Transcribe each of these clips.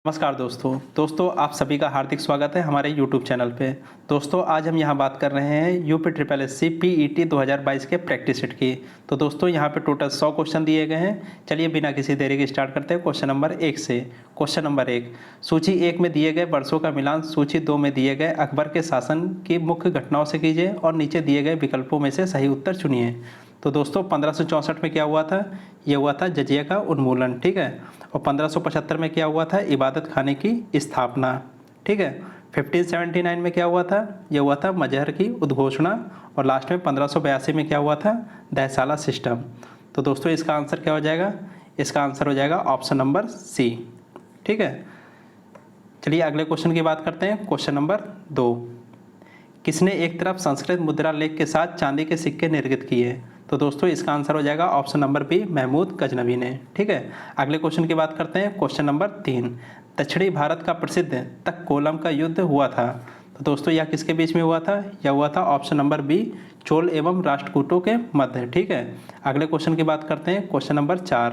नमस्कार दोस्तों आप सभी का हार्दिक स्वागत है हमारे YouTube चैनल पे। दोस्तों आज हम यहाँ बात कर रहे हैं UP triple S C PET 2022 के प्रैक्टिस सेट की। तो दोस्तों यहाँ पे टोटल 100 क्वेश्चन दिए गए हैं। चलिए बिना किसी देरी के स्टार्ट करते हैं क्वेश्चन नंबर 1 से। क्वेश्चन नंबर 1, सूची 1 में दिए गए वर्षों का मिलान सूची 2 में दिए गए अकबर के शासन की मुख्य घटनाओं से कीजिए और नीचे दिए गए विकल्पों में से सही उत्तर चुनिए। तो दोस्तों 1564 में क्या हुआ था? ये हुआ था जजिया का उन्मूलन, ठीक है। और 1575 में क्या हुआ था? इबादत खाने की स्थापना, ठीक है। 1579 में क्या हुआ था? ये हुआ था मजहर की उद्घोषणा। और लास्ट में 1582 में क्या हुआ था? दहसाला सिस्टम। तो दोस्तों इसका आंसर क्या हो जाएगा? इसका आंसर हो जाएगा ऑप्शन नंबर सी, ठीक है। चलिए अगले क्वेश्चन की बात करते हैं। क्वेश्चन नंबर 2, किसने एक तरफ संस्कृत मुद्रा लेख के साथ चांदी के सिक्के निर्मित किए? तो दोस्तों इसका आंसर हो जाएगा option number B, Mahmud Ghaznavi ने, ठीक है। अगले क्वेश्चन की बात करते हैं। क्वेश्चन नंबर 3, दक्षिणी भारत का प्रसिद्ध तक्कोलम का युद्ध हुआ था। तो दोस्तों यह किसके बीच में हुआ था? यह हुआ था ऑप्शन नंबर बी, चोल एवं राष्ट्रकूटों के मध्य, ठीक है। अगले क्वेश्चन की बात करते हैं। क्वेश्चन नंबर 4,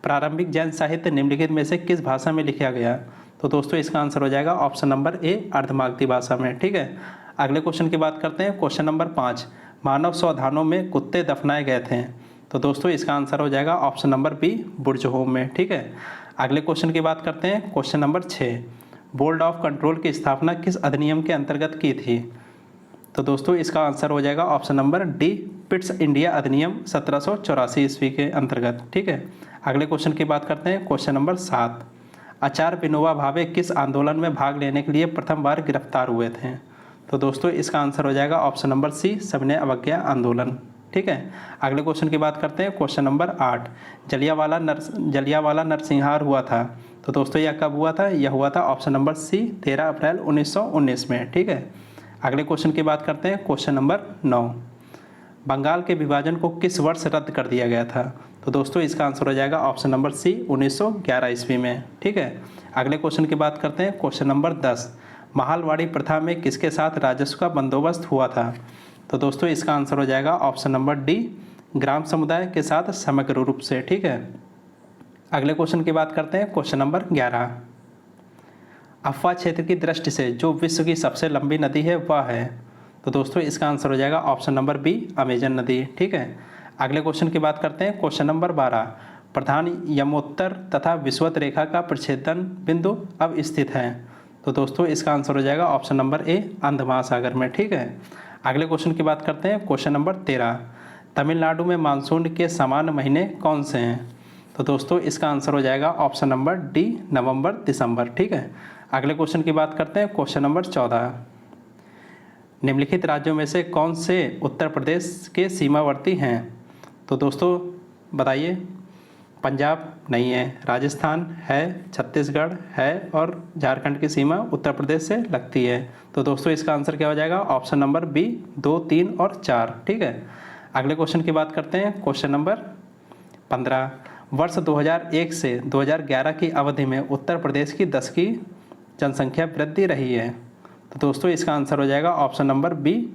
प्रारंभिक जैन साहित्य निम्नलिखित में से किस भाषा में लिखा गया? तो दोस्तों इसका आंसर हो जाएगा ऑप्शन नंबर ए, अर्धमागधी भाषा में, ठीक है। अगले क्वेश्चन की बात करते हैं। क्वेश्चन नंबर 5, मानव स्वधानों में कुत्ते दफनाए गए थे। तो दोस्तों इसका आंसर हो जाएगा ऑप्शन नंबर बी, बुर्जहोम में, ठीक है। अगले क्वेश्चन की बात करते हैं। Question number 6, board of control की स्थापना किस अधिनियम के अंतर्गत की थी? तो दोस्तों इसका आंसर हो जाएगा option number D, Pitt's India अधिनियम 1784 ईस्वी के अंतर्गत, ठीक है। अगले क्वेश्चन की बात करते हैं। क्वेश्चन नंबर 7, आचार्य विनोबा भावे किस आंदोलन में भाग लेने के लिए प्रथम बार गिरफ्तार हुए थे? तो दोस्तों इसका आंसर हो जाएगा ऑप्शन नंबर सी, सविनय अवज्ञा आंदोलन, ठीक है। अगले क्वेश्चन की बात करते हैं। क्वेश्चन नंबर 8, जलियांवाला नरसंहार हुआ था। तो दोस्तों यह कब हुआ था? यह हुआ था ऑप्शन नंबर सी, 13 अप्रैल 1919 में, ठीक है। अगले क्वेश्चन की बात करते हैं। क्वेश्चन नंबर 9, बंगाल के विभाजन को किस वर्ष रद्द कर दिया गया था? तो दोस्तों इसका आंसर हो जाएगा ऑप्शन नंबर सी, 1911 ईस्वी में, ठीक है। अगले क्वेश्चन की बात करते हैं। क्वेश्चन नंबर 10, महालवाड़ी प्रथा में किसके साथ राजस्व का बंदोबस्त हुआ था? तो दोस्तों इसका आंसर हो जाएगा ऑप्शन नंबर डी, ग्राम समुदाय के साथ समग्र रूप से, ठीक है। अगले क्वेश्चन की बात करते हैं। क्वेश्चन नंबर 11, अफवाह क्षेत्र की दृष्टि से जो विश्व की सबसे लंबी नदी है वह है? तो दोस्तों इसका आंसर हो जाएगा ऑप्शन नंबर बी, अमेजन नदी, ठीक है। अगले क्वेश्चन की बात करते हैं। क्वेश्चन नंबर 12, प्रधान यमोत्तर तथा विषुवत रेखा का प्रच्छेदन बिंदु अब स्थित है। तो दोस्तों इसका आंसर हो जाएगा ऑप्शन नंबर ए, अंध महासागर में, ठीक है। अगले क्वेश्चन की बात करते हैं। क्वेश्चन नंबर 13, तमिलनाडु में मानसून के सामान्य महीने कौन से हैं? तो दोस्तों इसका आंसर हो जाएगा ऑप्शन नंबर डी, नवंबर दिसंबर, ठीक है। अगले क्वेश्चन की बात करते हैं। क्वेश्चन नंबर 14, निम्नलिखित राज्यों में से कौन से उत्तर प्रदेश के सीमावर्ती हैं? तो दोस्तों बताइए। पंजाब नहीं है, राजस्थान है, छत्तीसगढ़ है और झारखंड की सीमा उत्तर प्रदेश से लगती है। तो दोस्तों इसका आंसर क्या हो जाएगा? ऑप्शन नंबर बी, 2, 3 और 4, ठीक है। अगले क्वेश्चन की बात करते हैं। क्वेश्चन नंबर 15, वर्ष 2001 से 2011 की अवधि में उत्तर प्रदेश की 10 की जनसंख्या वृद्धि रही है। तो दोस्तों इसका आंसर हो जाएगा ऑप्शन नंबर बी,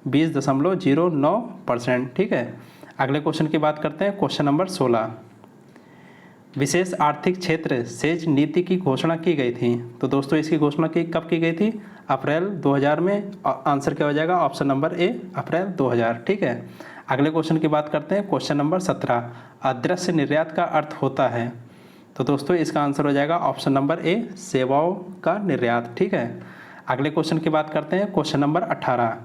20.09%, ठीक है। अगले क्वेश्चन की बात करते हैं। क्वेश्चन नंबर 16, विशेष आर्थिक क्षेत्र सेज नीति की घोषणा की गई थी। तो दोस्तों इसकी घोषणा कब की गई थी? अप्रैल 2000 में। आंसर क्या हो जाएगा? ऑप्शन नंबर ए, अप्रैल 2000, ठीक है। अगले क्वेश्चन की बात करते हैं। क्वेश्चन नंबर 17, अदृश्य निर्यात का अर्थ होता है? तो दोस्तों इसका आंसर हो जाएगा ऑप्शन नंबर ए, सेवाओं का निर्यात, ठीक है। अगले क्वेश्चन की बात करते हैं। क्वेश्चन नंबर 18,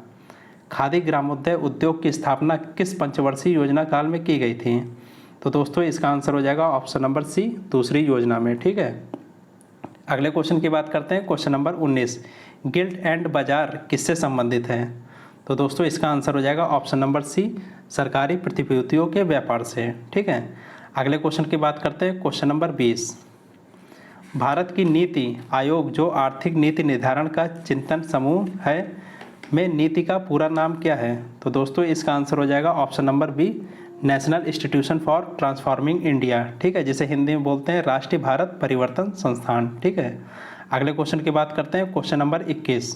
खादी ग्रामोद्योग उद्योग की स्थापना किस पंचवर्षीय योजना काल में की गई थी? तो दोस्तों इसका आंसर हो जाएगा ऑप्शन नंबर सी, दूसरी योजना में, ठीक है। अगले क्वेश्चन की बात करते हैं। क्वेश्चन नंबर 19, गिल्ड एंड बाजार किससे संबंधित है? तो दोस्तों इसका आंसर हो जाएगा ऑप्शन नंबर सी, सरकारी प्रतिभूतियों के व्यापार से, ठीक है। अगले क्वेश्चन की बात करते हैं। क्वेश्चन नंबर 20, भारत की नीति आयोग जो आर्थिक नीति निर्धारण का चिंतन समूह है में नीति का पूरा नाम क्या है? तो दोस्तों इसका आंसर हो जाएगा option number B, National Institution for Transforming India, ठीक है, जिसे हिंदी में बोलते हैं राष्ट्रीय भारत परिवर्तन संस्थान, ठीक है। अगले क्वेश्चन की बात करते हैं। क्वेश्चन नंबर 21,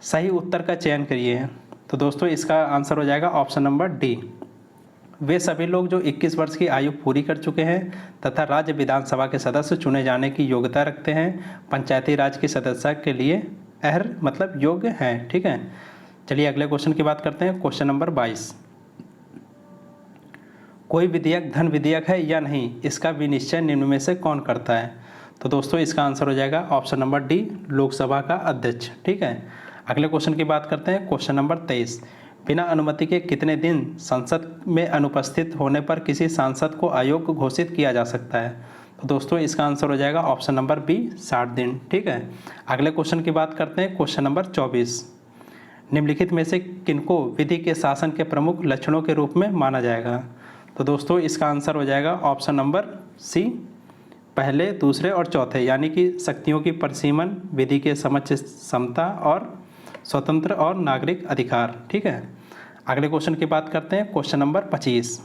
सही उत्तर का चयन करिए। तो दोस्तों इसका आंसर हो जाएगा ऑप्शन नंबर डी, वे सभी लोग जो 21 वर्ष की आयु पूरी कर चुके हैं तथा राज्य विधानसभा के सदस्य चुने जाने की योग्यता रखते हैं, पंचायती राज की सदस्यता के लिए अहर मतलब योग्य हैं। ठीक है, चलिए अगले क्वेश्चन की बात करते हैं। क्वेश्चन नंबर 22, कोई विधेयक धन विधेयक है या नहीं, इसका विनिश्चय निम्न में से कौन करता है? तो दोस्तों इसका आंसर हो जाएगा ऑप्शन नंबर डी, लोकसभा का अध्यक्ष। ठीक है, अगले क्वेश्चन की बात करते हैं। क्वेश्चन नंबर 23, बिना अनुमति के कितने दिन संसद में अनुपस्थित होने पर किसी सांसद को अयोग्य घोषित किया जा सकता है? तो दोस्तों इसका आंसर हो जाएगा ऑप्शन नंबर बी, 60 दिन। ठीक है, अगले क्वेश्चन की बात करते हैं। क्वेश्चन नंबर 24, निम्नलिखित में से किनको विधि के शासन के प्रमुख लक्षणों के रूप में माना जाएगा? तो दोस्तों इसका आंसर हो जाएगा ऑप्शन नंबर सी, पहले, दूसरे और चौथे, यानी कि शक्तियों की परिसीमन, विधि के समक्ष समता और स्वतंत्र और नागरिक अधिकार। ठीक है, अगले क्वेश्चन की बात करते हैं। क्वेश्चन नंबर 25,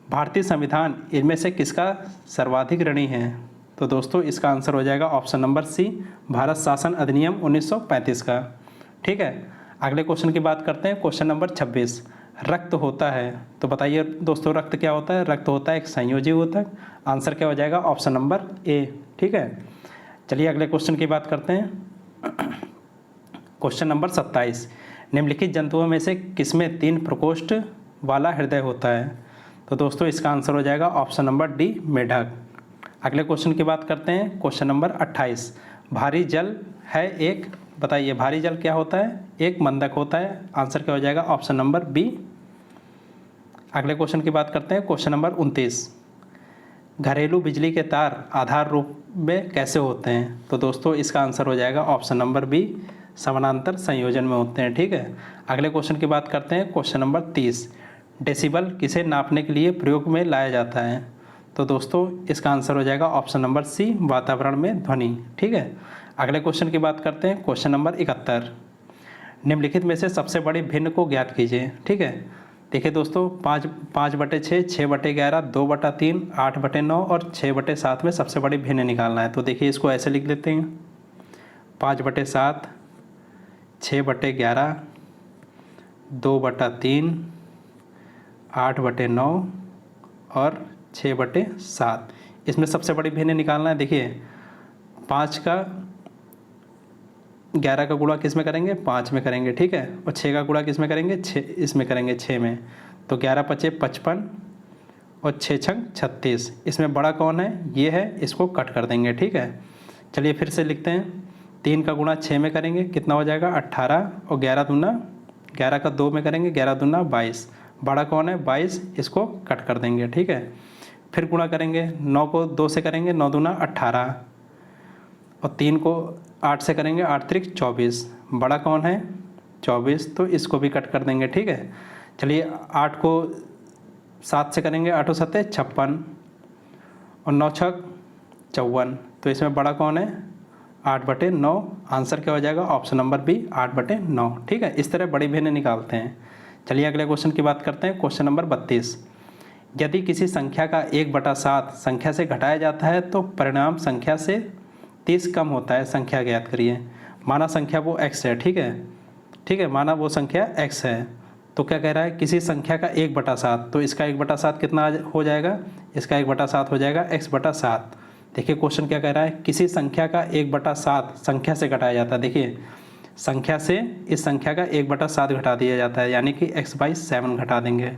भारतीय संविधान इनमें से किसका सर्वाधिक ऋणी है? तो दोस्तों इसका आंसर हो जाएगा ऑप्शन नंबर सी, भारत शासन अधिनियम 1935 का। ठीक है, अगले क्वेश्चन की बात करते हैं। क्वेश्चन नंबर 26, रक्त होता है, तो बताइए दोस्तों रक्त क्या होता है? रक्त होता है एक संयोजी ऊतक। आंसर क्या हो जाएगा? ऑप्शन नंबर ए। ठीक है, चलिए अगले क्वेश्चन की बात करते हैं। क्वेश्चन नंबर 27, निम्नलिखित जंतुओं में से किसमें 3 प्रकोष्ठ वाला हृदय होता है? तो दोस्तों इसका आंसर हो जाएगा ऑप्शन नंबर डी, मेढक। अगले क्वेश्चन की बात करते हैं। क्वेश्चन नंबर 28, भारी जल है एक, बताइए भारी जल क्या होता है? एक मंदक होता है। आंसर क्या हो जाएगा? Option number B. अगले क्वेश्चन की बात करते हैं। क्वेश्चन नंबर 29, घरेलू बिजली के तार आधार रूप में कैसे होते हैं? तो दोस्तों इसका आंसर हो जाएगा ऑप्शन नंबर बी, समानांतर संयोजन में होते हैं। ठीक है, अगले क्वेश्चन की बात करते हैं। क्वेश्चन नंबर 30, डेसिबल किसे नापने के लिए प्रयोग में लाया जाता है? तो दोस्तों इसका आंसर हो जाएगा ऑप्शन नंबर सी, वातावरण में ध्वनि। ठीक है, अगले क्वेश्चन की बात करते हैं। क्वेश्चन नंबर 71, निम्नलिखित में से सबसे बड़ी भिन्न को ज्ञात कीजिए। ठीक है, देखिए दोस्तों 5/6, 6/11, 2/3, 8/9 और 6/7 में सबसे बड़ी भिन्न निकालना है। तो देखिए इसको ऐसे लिख लेते हैं, 5/7, 6/11, 2/3, 8/9 और 6/7। इसमें सबसे बड़ी भिन्न निकालना है। देखिए 5 का 11 का गुणा किस में करेंगे? 5 में करेंगे। ठीक है, और 6 का गुणा किस में करेंगे? 6 इसमें करेंगे, 6 में। तो 11×5 = 55 और 6×6 = 36। इसमें बड़ा कौन है? ये है, इसको कट कर देंगे। ठीक है, चलिए फिर से लिखते हैं। 3 का गुणा 6 में करेंगे, कितना हो जाएगा? 18 और 11 का 2 में करेंगे, 11×2 = 22। बड़ा कौन है? 22, इसको कट कर देंगे। ठीक है, फिर गुणा करेंगे, 9 को 2 से करेंगे, 9×2 = 18 और 3 को 8 से करेंगे, 8×3 = 24। बड़ा कौन है? 24, तो इसको भी कट कर देंगे। ठीक है, चलिए 8 को 7 से करेंगे, 8 × 7 = 56 और 9×6 = 54। तो इसमें बड़ा कौन है? 8/9। आंसर क्या हो जाएगा? Option number B, 8/9। ठीक है, इस तरह बड़ी भिन्न निकालते हैं। चलिए अगले क्वेश्चन की बात करते हैं। क्वेश्चन नंबर 32, यदि किसी संख्या का 1/7 संख्या से घटाया जाता है तो परिणाम संख्या से 30 कम होता है। संख्या ज्ञात करिए। माना संख्या वो x है। ठीक है, माना वो संख्या x है, तो क्या कह रहा है? किसी संख्या का 1/7, तो इसका 1/7 कितना हो जाएगा? इसका 1/7 हो जाएगा x/7। देखिए क्वेश्चन क्या कह रहा है? किसी संख्या का 1/7 संख्या से घटाया जाता है। देखिए संख्या से इस संख्या का 1/7 घटा दिया जाता है, यानी कि x/7 घटा देंगे,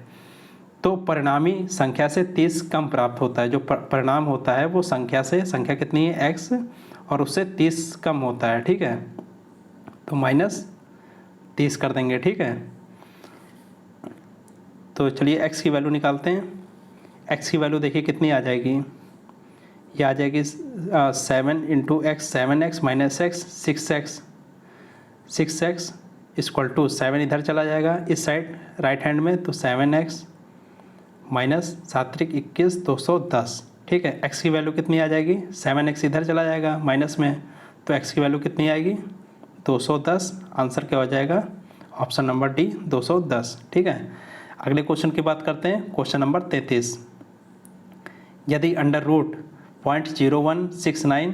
तो परिणामी संख्या से 30 कम प्राप्त होता है। जो परिणाम होता है वो संख्या कितनी है? x, और उससे 30 कम होता है। ठीक है, तो -30 कर देंगे। ठीक है, तो चलिए x की वैल्यू निकालते हैं। x की वैल्यू देखिए कितनी आ जाएगी? ये आ जाएगी 7 × x, 7x - x, 6x = 7 इधर चला जाएगा इस साइड राइट हैंड में, तो 7x - 7×3 = 21, 210। ठीक है, x की वैल्यू कितनी आ जाएगी? 7x इधर चला जाएगा माइनस में, तो x की वैल्यू कितनी आएगी? 210। आंसर क्या हो जाएगा? Option number D, 210। ठीक है, अगले क्वेश्चन की बात करते हैं। क्वेश्चन नंबर 33, यदि √0.0169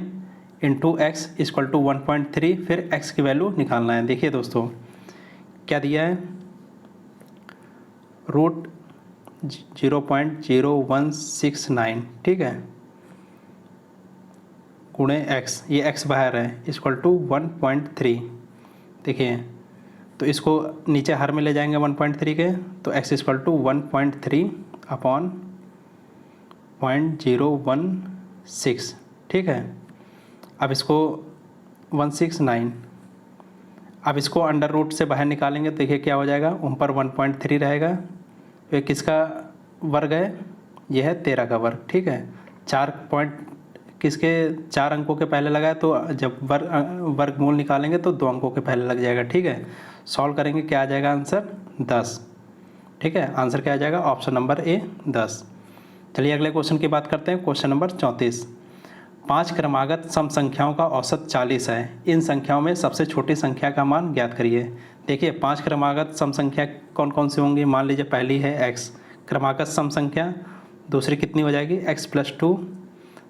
× x = 1.3, फिर x की वैल्यू निकालना है। देखिए दोस्तों क्या दिया है? 0.0169, ठीक है, गुणे x, ये x बाहर है, इक्वल टू 1.3। देखिए तो इसको नीचे हर में ले जाएंगे 1.3 के, तो x इक्वल टू 1.3 अपॉन 0.016, ठीक है। अब इसको 169, अब इसको अंडर रूट से बाहर निकालेंगे तो देखिए क्या हो जाएगा, ऊपर 1.3 रहेगा, ये किसका वर्ग है, ये है 13 का वर्ग, ठीक है। 4 पॉइंट किसके 4 अंकों के पहले लगाए, तो जब वर्गमूल निकालेंगे तो 2 अंकों के पहले लग जाएगा, ठीक है। सॉल्व करेंगे, क्या आ जाएगा आंसर 10, ठीक है। आंसर क्या आ जाएगा, ऑप्शन नंबर ए 10। चलिए अगले क्वेश्चन की बात करते हैं, क्वेश्चन नंबर 34। 5 क्रमागत सम संख्याओं का औसत 40 है, इन संख्याओं में सबसे छोटी संख्या का मान ज्ञात करिए। देखिए 5 क्रमागत सम संख्या कौन कौन सी होंगी, मान लीजिए पहली है x क्रमागत सम संख्या, दूसरी कितनी हो जाएगी x+2,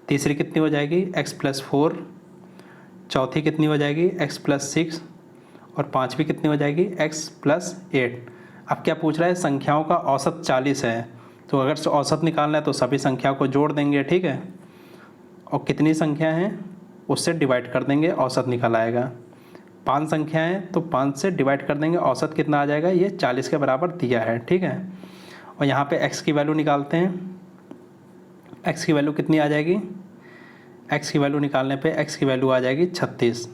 तीसरी कितनी हो जाएगी x+4, चौथी कितनी हो जाएगी x+6 और पांचवी कितनी हो जाएगी x+8। अब क्या पूछ रहा है, संख्याओं का औसत 40 है, तो अगर औसत निकालना है तो सभी संख्याओं को जोड़ देंगे, ठीक है, और कितनी संख्या हैं उससे डिवाइड कर देंगे, औसत निकल आएगा। 5 संख्याएं हैं तो 5 से डिवाइड कर देंगे, औसत कितना आ जाएगा, ये 40 के बराबर दिया है, ठीक है। और यहाँ पे x की वैल्यू निकालते हैं, x की वैल्यू कितनी आ जाएगी, x की वैल्यू निकालने पे x की वैल्यू आ जाएगी 36,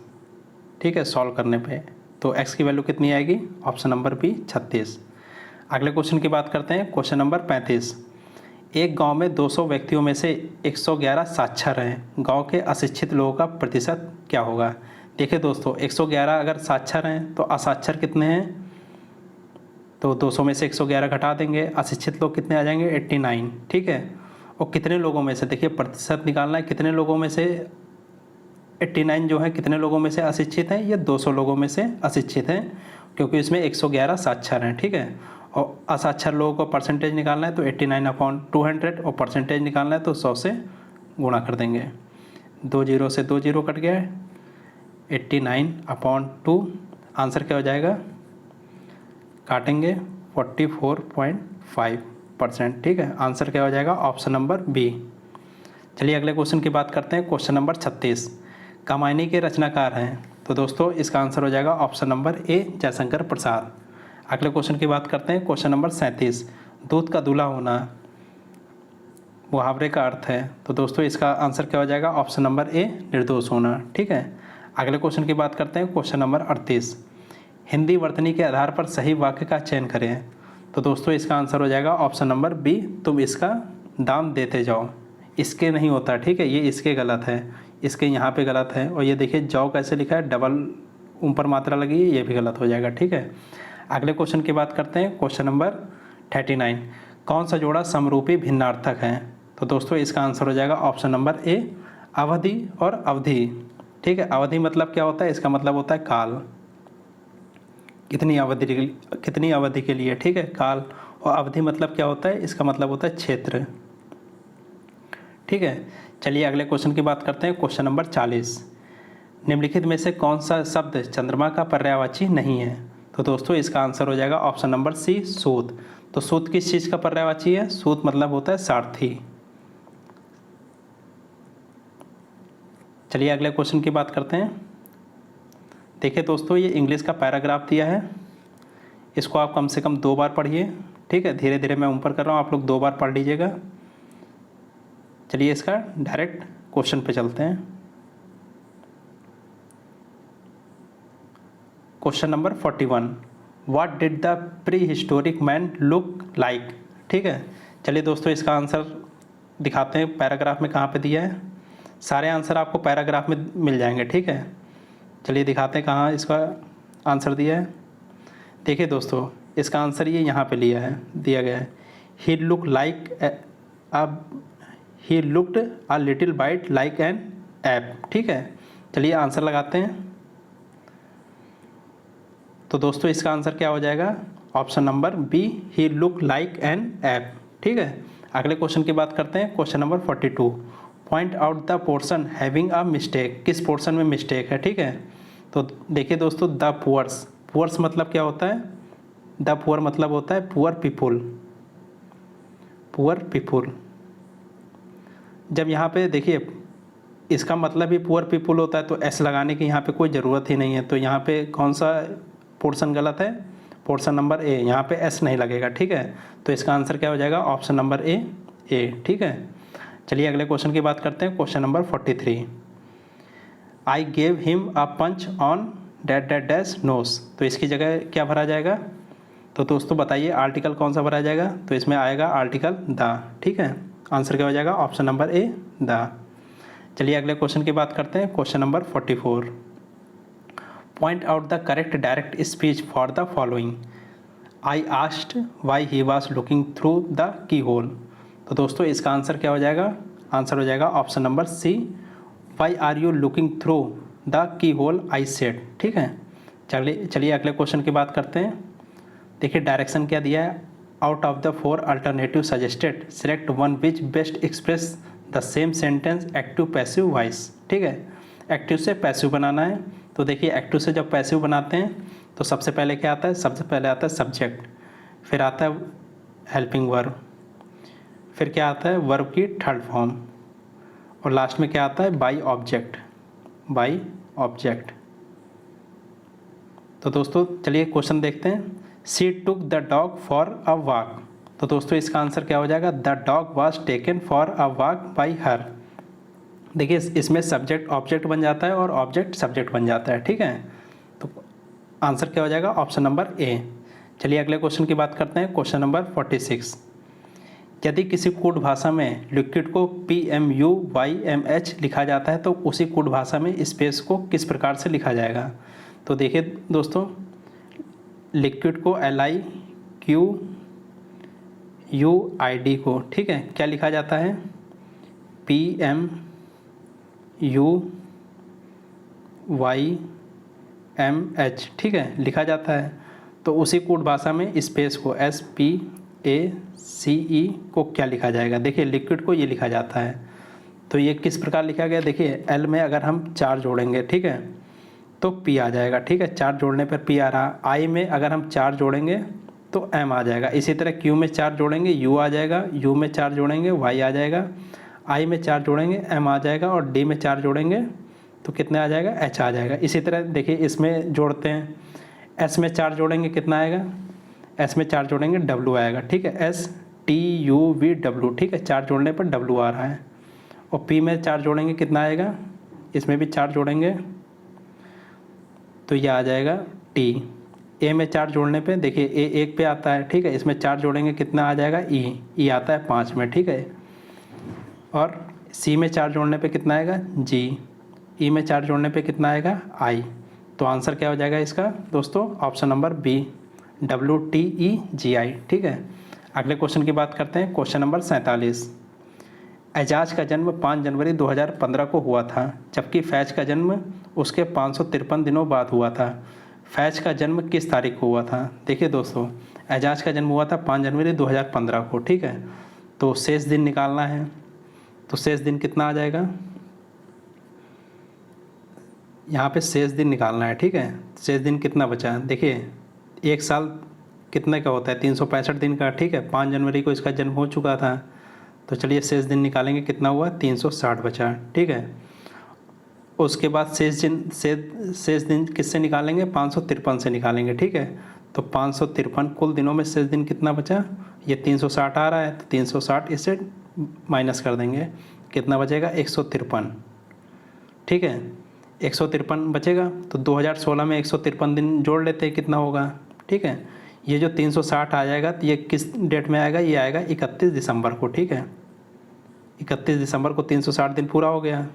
ठीक है, सॉल्व करने पे तो x की वैल्यू कितनी आएगी, ऑप्शन नंबर बी 36। अगले क्वेश्चन की बात करते हैं, क्वेश्चन नंबर 35। एक गांव में 200 व्यक्तियों में से 111 साक्षर हैं, गांव के अशिक्षित लोगों का प्रतिशत क्या होगा। देखिए दोस्तों 111 अगर साक्षर हैं तो असाक्षर कितने हैं, तो 200 में से 111 घटा देंगे, अशिक्षित लोग कितने आ जाएंगे 89, ठीक है। और कितने लोगों में से, देखिए प्रतिशत निकालना है, कितने लोगों में से 89 जो है कितने लोगों में से अशिक्षित हैं, ये 200 लोगों में से अशिक्षित हैं, क्योंकि इसमें 111 साक्षर हैं, ठीक है। और असाक्षर लोगों को परसेंटेज निकालना है तो 89/200, और परसेंटेज निकालना है तो 100 से गुणा कर देंगे। 2 0 से 2 0 कट गया, 89/2, आंसर क्या हो जाएगा, काटेंगे 44.5%, ठीक है। आंसर क्या हो जाएगा, ऑप्शन नंबर बी। चलिए अगले क्वेश्चन की बात करते हैं, क्वेश्चन नंबर 36। कामायनी के रचनाकार हैं, तो दोस्तों इसका आंसर हो जाएगा ऑप्शन नंबर ए जयशंकर प्रसाद। अगले क्वेश्चन की बात करते हैं, क्वेश्चन नंबर 37। दूध का दूल्हा होना मुहावरे का अर्थ है, तो दोस्तों इसका आंसर क्या हो जाएगा, ऑप्शन नंबर ए निर्दोष होना, ठीक है। अगले क्वेश्चन की बात करते हैं, क्वेश्चन नंबर 38। हिंदी वर्तनी के आधार पर सही वाक्य का चयन करें, तो दोस्तों इसका आंसर हो जाएगा ऑप्शन नंबर बी, तुम इसका दाम देते जाओ। इसके नहीं होता, ठीक है, ये इसके गलत है, इसके यहाँ पे गलत है, और ये देखिए जाओ कैसे लिखा है, डबल ऊपर मात्रा लगी है, ये भी गलत हो जाएगा, ठीक है। अगले क्वेश्चन की बात करते हैं, क्वेश्चन नंबर 39। कौन सा जोड़ा समरूपी भिन्नार्थक है, तो दोस्तों इसका आंसर हो जाएगा ऑप्शन नंबर ए अवधि और अवधि, ठीक है। अवधि मतलब क्या होता है, इसका मतलब होता है काल, कितनी अवधि के लिए, ठीक है, काल। और अवधि मतलब क्या होता है, इसका मतलब होता है क्षेत्र, ठीक है। चलिए अगले क्वेश्चन की बात करते हैं, क्वेश्चन नंबर 40। निम्नलिखित में से कौन सा शब्द चंद्रमा का पर्यायवाची नहीं है, तो दोस्तों इसका आंसर हो जाएगा ऑप्शन नंबर सी सूत। तो सूत किस चीज़ का पर्यायवाची है, सूत मतलब होता है सारथी। चलिए अगले क्वेश्चन की बात करते हैं। देखिए दोस्तों ये इंग्लिश का पैराग्राफ दिया है, इसको आप कम से कम 2 बार पढ़िए, ठीक है, धीरे धीरे मैं ऊपर कर रहा हूँ, आप लोग 2 बार पढ़ लीजिएगा। चलिए इसका डायरेक्ट क्वेश्चन पे चलते हैं। Question number 41। What did the pre historic man look like, ठीक है। चलिए दोस्तों इसका आंसर दिखाते हैं, पैराग्राफ में कहाँ पे दिया है, सारे आंसर आपको पैराग्राफ में मिल जाएंगे, ठीक है। चलिए दिखाते हैं कहाँ इसका आंसर दिया है। देखिए दोस्तों इसका आंसर ये यहाँ पे दिया गया है, he looked a little bit like an app, ठीक है। चलिए आंसर लगाते हैं, तो दोस्तों इसका आंसर क्या हो जाएगा, option number B, he look like an app, ठीक है। अगले क्वेश्चन की बात करते हैं, question number 42। Point out the portion having a mistake, किस पोर्शन में मिस्टेक है, ठीक है। तो देखिए दोस्तों द पुअर्स मतलब क्या होता है, द पुअर मतलब होता है पुअर पीपुल, पुअर पीपुल। जब यहाँ पे देखिए इसका मतलब ही पुअर पीपुल होता है तो एस लगाने की यहाँ पे कोई ज़रूरत ही नहीं है। तो यहाँ पे कौन सा पोर्शन गलत है? पोर्शन नंबर ए, यहाँ पे एस नहीं लगेगा, ठीक है। तो इसका आंसर क्या हो जाएगा? ऑप्शन नंबर ए, ठीक है। चलिए अगले क्वेश्चन की बात करते हैं। Question number 43, I gave him a punch on that that dash nose. तो इसकी जगह क्या भरा जाएगा? तो दोस्तों बताइए आर्टिकल कौन सा भरा जाएगा? तो इसमें आएगा आर्टिकल द, ठीक है। आंसर क्या हो जाएगा? Option number A, the. चलिए अगले क्वेश्चन की बात करते हैं। Question number 44, point out the correct direct speech for the following. I asked why he was looking through the keyhole. तो दोस्तों इसका आंसर क्या हो जाएगा? आंसर हो जाएगा option number C, why are you looking through the keyhole I said, ठीक है। चलिए अगले क्वेश्चन की बात करते हैं। देखिए डायरेक्शन क्या दिया है? Out of the 4 alternative suggested select one which best express the same sentence active passive voice, ठीक है। एक्टिव से पैसिव बनाना है। तो देखिए एक्टिव से जब पैसिव बनाते हैं तो सबसे पहले क्या आता है? सबसे पहले आता है सब्जेक्ट, फिर आता है हेल्पिंग वर्ब, फिर क्या आता है? वर्ब की थर्ड फॉर्म, और लास्ट में क्या आता है? By object. तो दोस्तों चलिए क्वेश्चन देखते हैं। She took the dog for a walk. तो दोस्तों इसका आंसर क्या हो जाएगा? The dog was taken for a walk by her. देखिए इसमें सब्जेक्ट ऑब्जेक्ट बन जाता है और ऑब्जेक्ट सब्जेक्ट बन जाता है, ठीक है। तो आंसर क्या हो जाएगा? ऑप्शन नंबर ए। चलिए अगले क्वेश्चन की बात करते हैं। क्वेश्चन नंबर 46, यदि किसी कूट भाषा में लिक्विड को PMUYMH लिखा जाता है तो उसी कूट भाषा में स्पेस को किस प्रकार से लिखा जाएगा? तो देखिए दोस्तों लिक्विड को LIQUID को, ठीक है, क्या लिखा जाता है? PMUYMH, ठीक है, लिखा जाता है। तो उसी कूट भाषा में स्पेस को SPACE को क्या लिखा जाएगा? देखिए लिक्विड को ये लिखा जाता है। तो ये किस प्रकार लिखा गया? देखिए L में अगर हम 4 जोड़ेंगे, ठीक है, तो P आ जाएगा, ठीक है। 4 जोड़ने पर P आ रहा। I में अगर हम 4 जोड़ेंगे तो M आ जाएगा। इसी तरह Q में 4 जोड़ेंगे U आ जाएगा, U में 4 जोड़ेंगे Y आ जाएगा, I में 4 जोड़ेंगे M आ जाएगा, और D में 4 जोड़ेंगे तो कितने आ जाएगा? H आ जाएगा। इसी तरह देखिए इसमें जोड़ते हैं, S में 4 जोड़ेंगे कितना आएगा? S में 4 जोड़ेंगे W आएगा, ठीक है, STUVW, ठीक है, 4 जोड़ने पर W आ रहा है। और P में 4 जोड़ेंगे कितना आएगा? इसमें भी 4 जोड़ेंगे तो ये आ जाएगा T। A में 4 जोड़ने पे देखिए A 1 पे आता है, ठीक है, इसमें 4 जोड़ेंगे कितना आ जाएगा? E आता है 5 में, ठीक है। और C में 4 जोड़ने पे कितना आएगा? G। E में 4 जोड़ने पे कितना आएगा? I। तो आंसर क्या हो जाएगा इसका दोस्तों? ऑप्शन नंबर बी, WTEGI, ठीक है। अगले क्वेश्चन की बात करते हैं। क्वेश्चन नंबर 47, एजाज का जन्म 5 जनवरी 2015 को हुआ था, जबकि फैज का जन्म उसके 553 दिनों बाद हुआ था। फैज का जन्म किस तारीख को हुआ था? देखिए दोस्तों एजाज का जन्म हुआ था 5 जनवरी 2015 को, ठीक है। तो शेष दिन निकालना है। तो शेष दिन कितना आ जाएगा? यहाँ पे शेष दिन निकालना है, ठीक है। शेष दिन कितना बचा? देखिए एक साल कितने का होता है? 365 दिन का, ठीक है। 5 जनवरी को इसका जन्म हो चुका था, तो चलिए शेष दिन निकालेंगे, कितना हुआ? 360 बचा, ठीक है। उसके बाद शेष दिन किससे निकालेंगे? 553 से निकालेंगे, ठीक है। तो 553 कुल दिनों में शेष दिन कितना बचा? ये 360 आ रहा है, तो 360 इससे माइनस कर देंगे, कितना बचेगा? 153, ठीक है। 153 बचेगा। तो 2016 में 153 दिन जोड़ लेते हैं, कितना होगा? ठीक है। ये जो 360 आ जाएगा तो ये किस डेट में आएगा? ये आएगा 31 दिसंबर को, ठीक है। 31 दिसंबर को 360 दिन पूरा हो गया।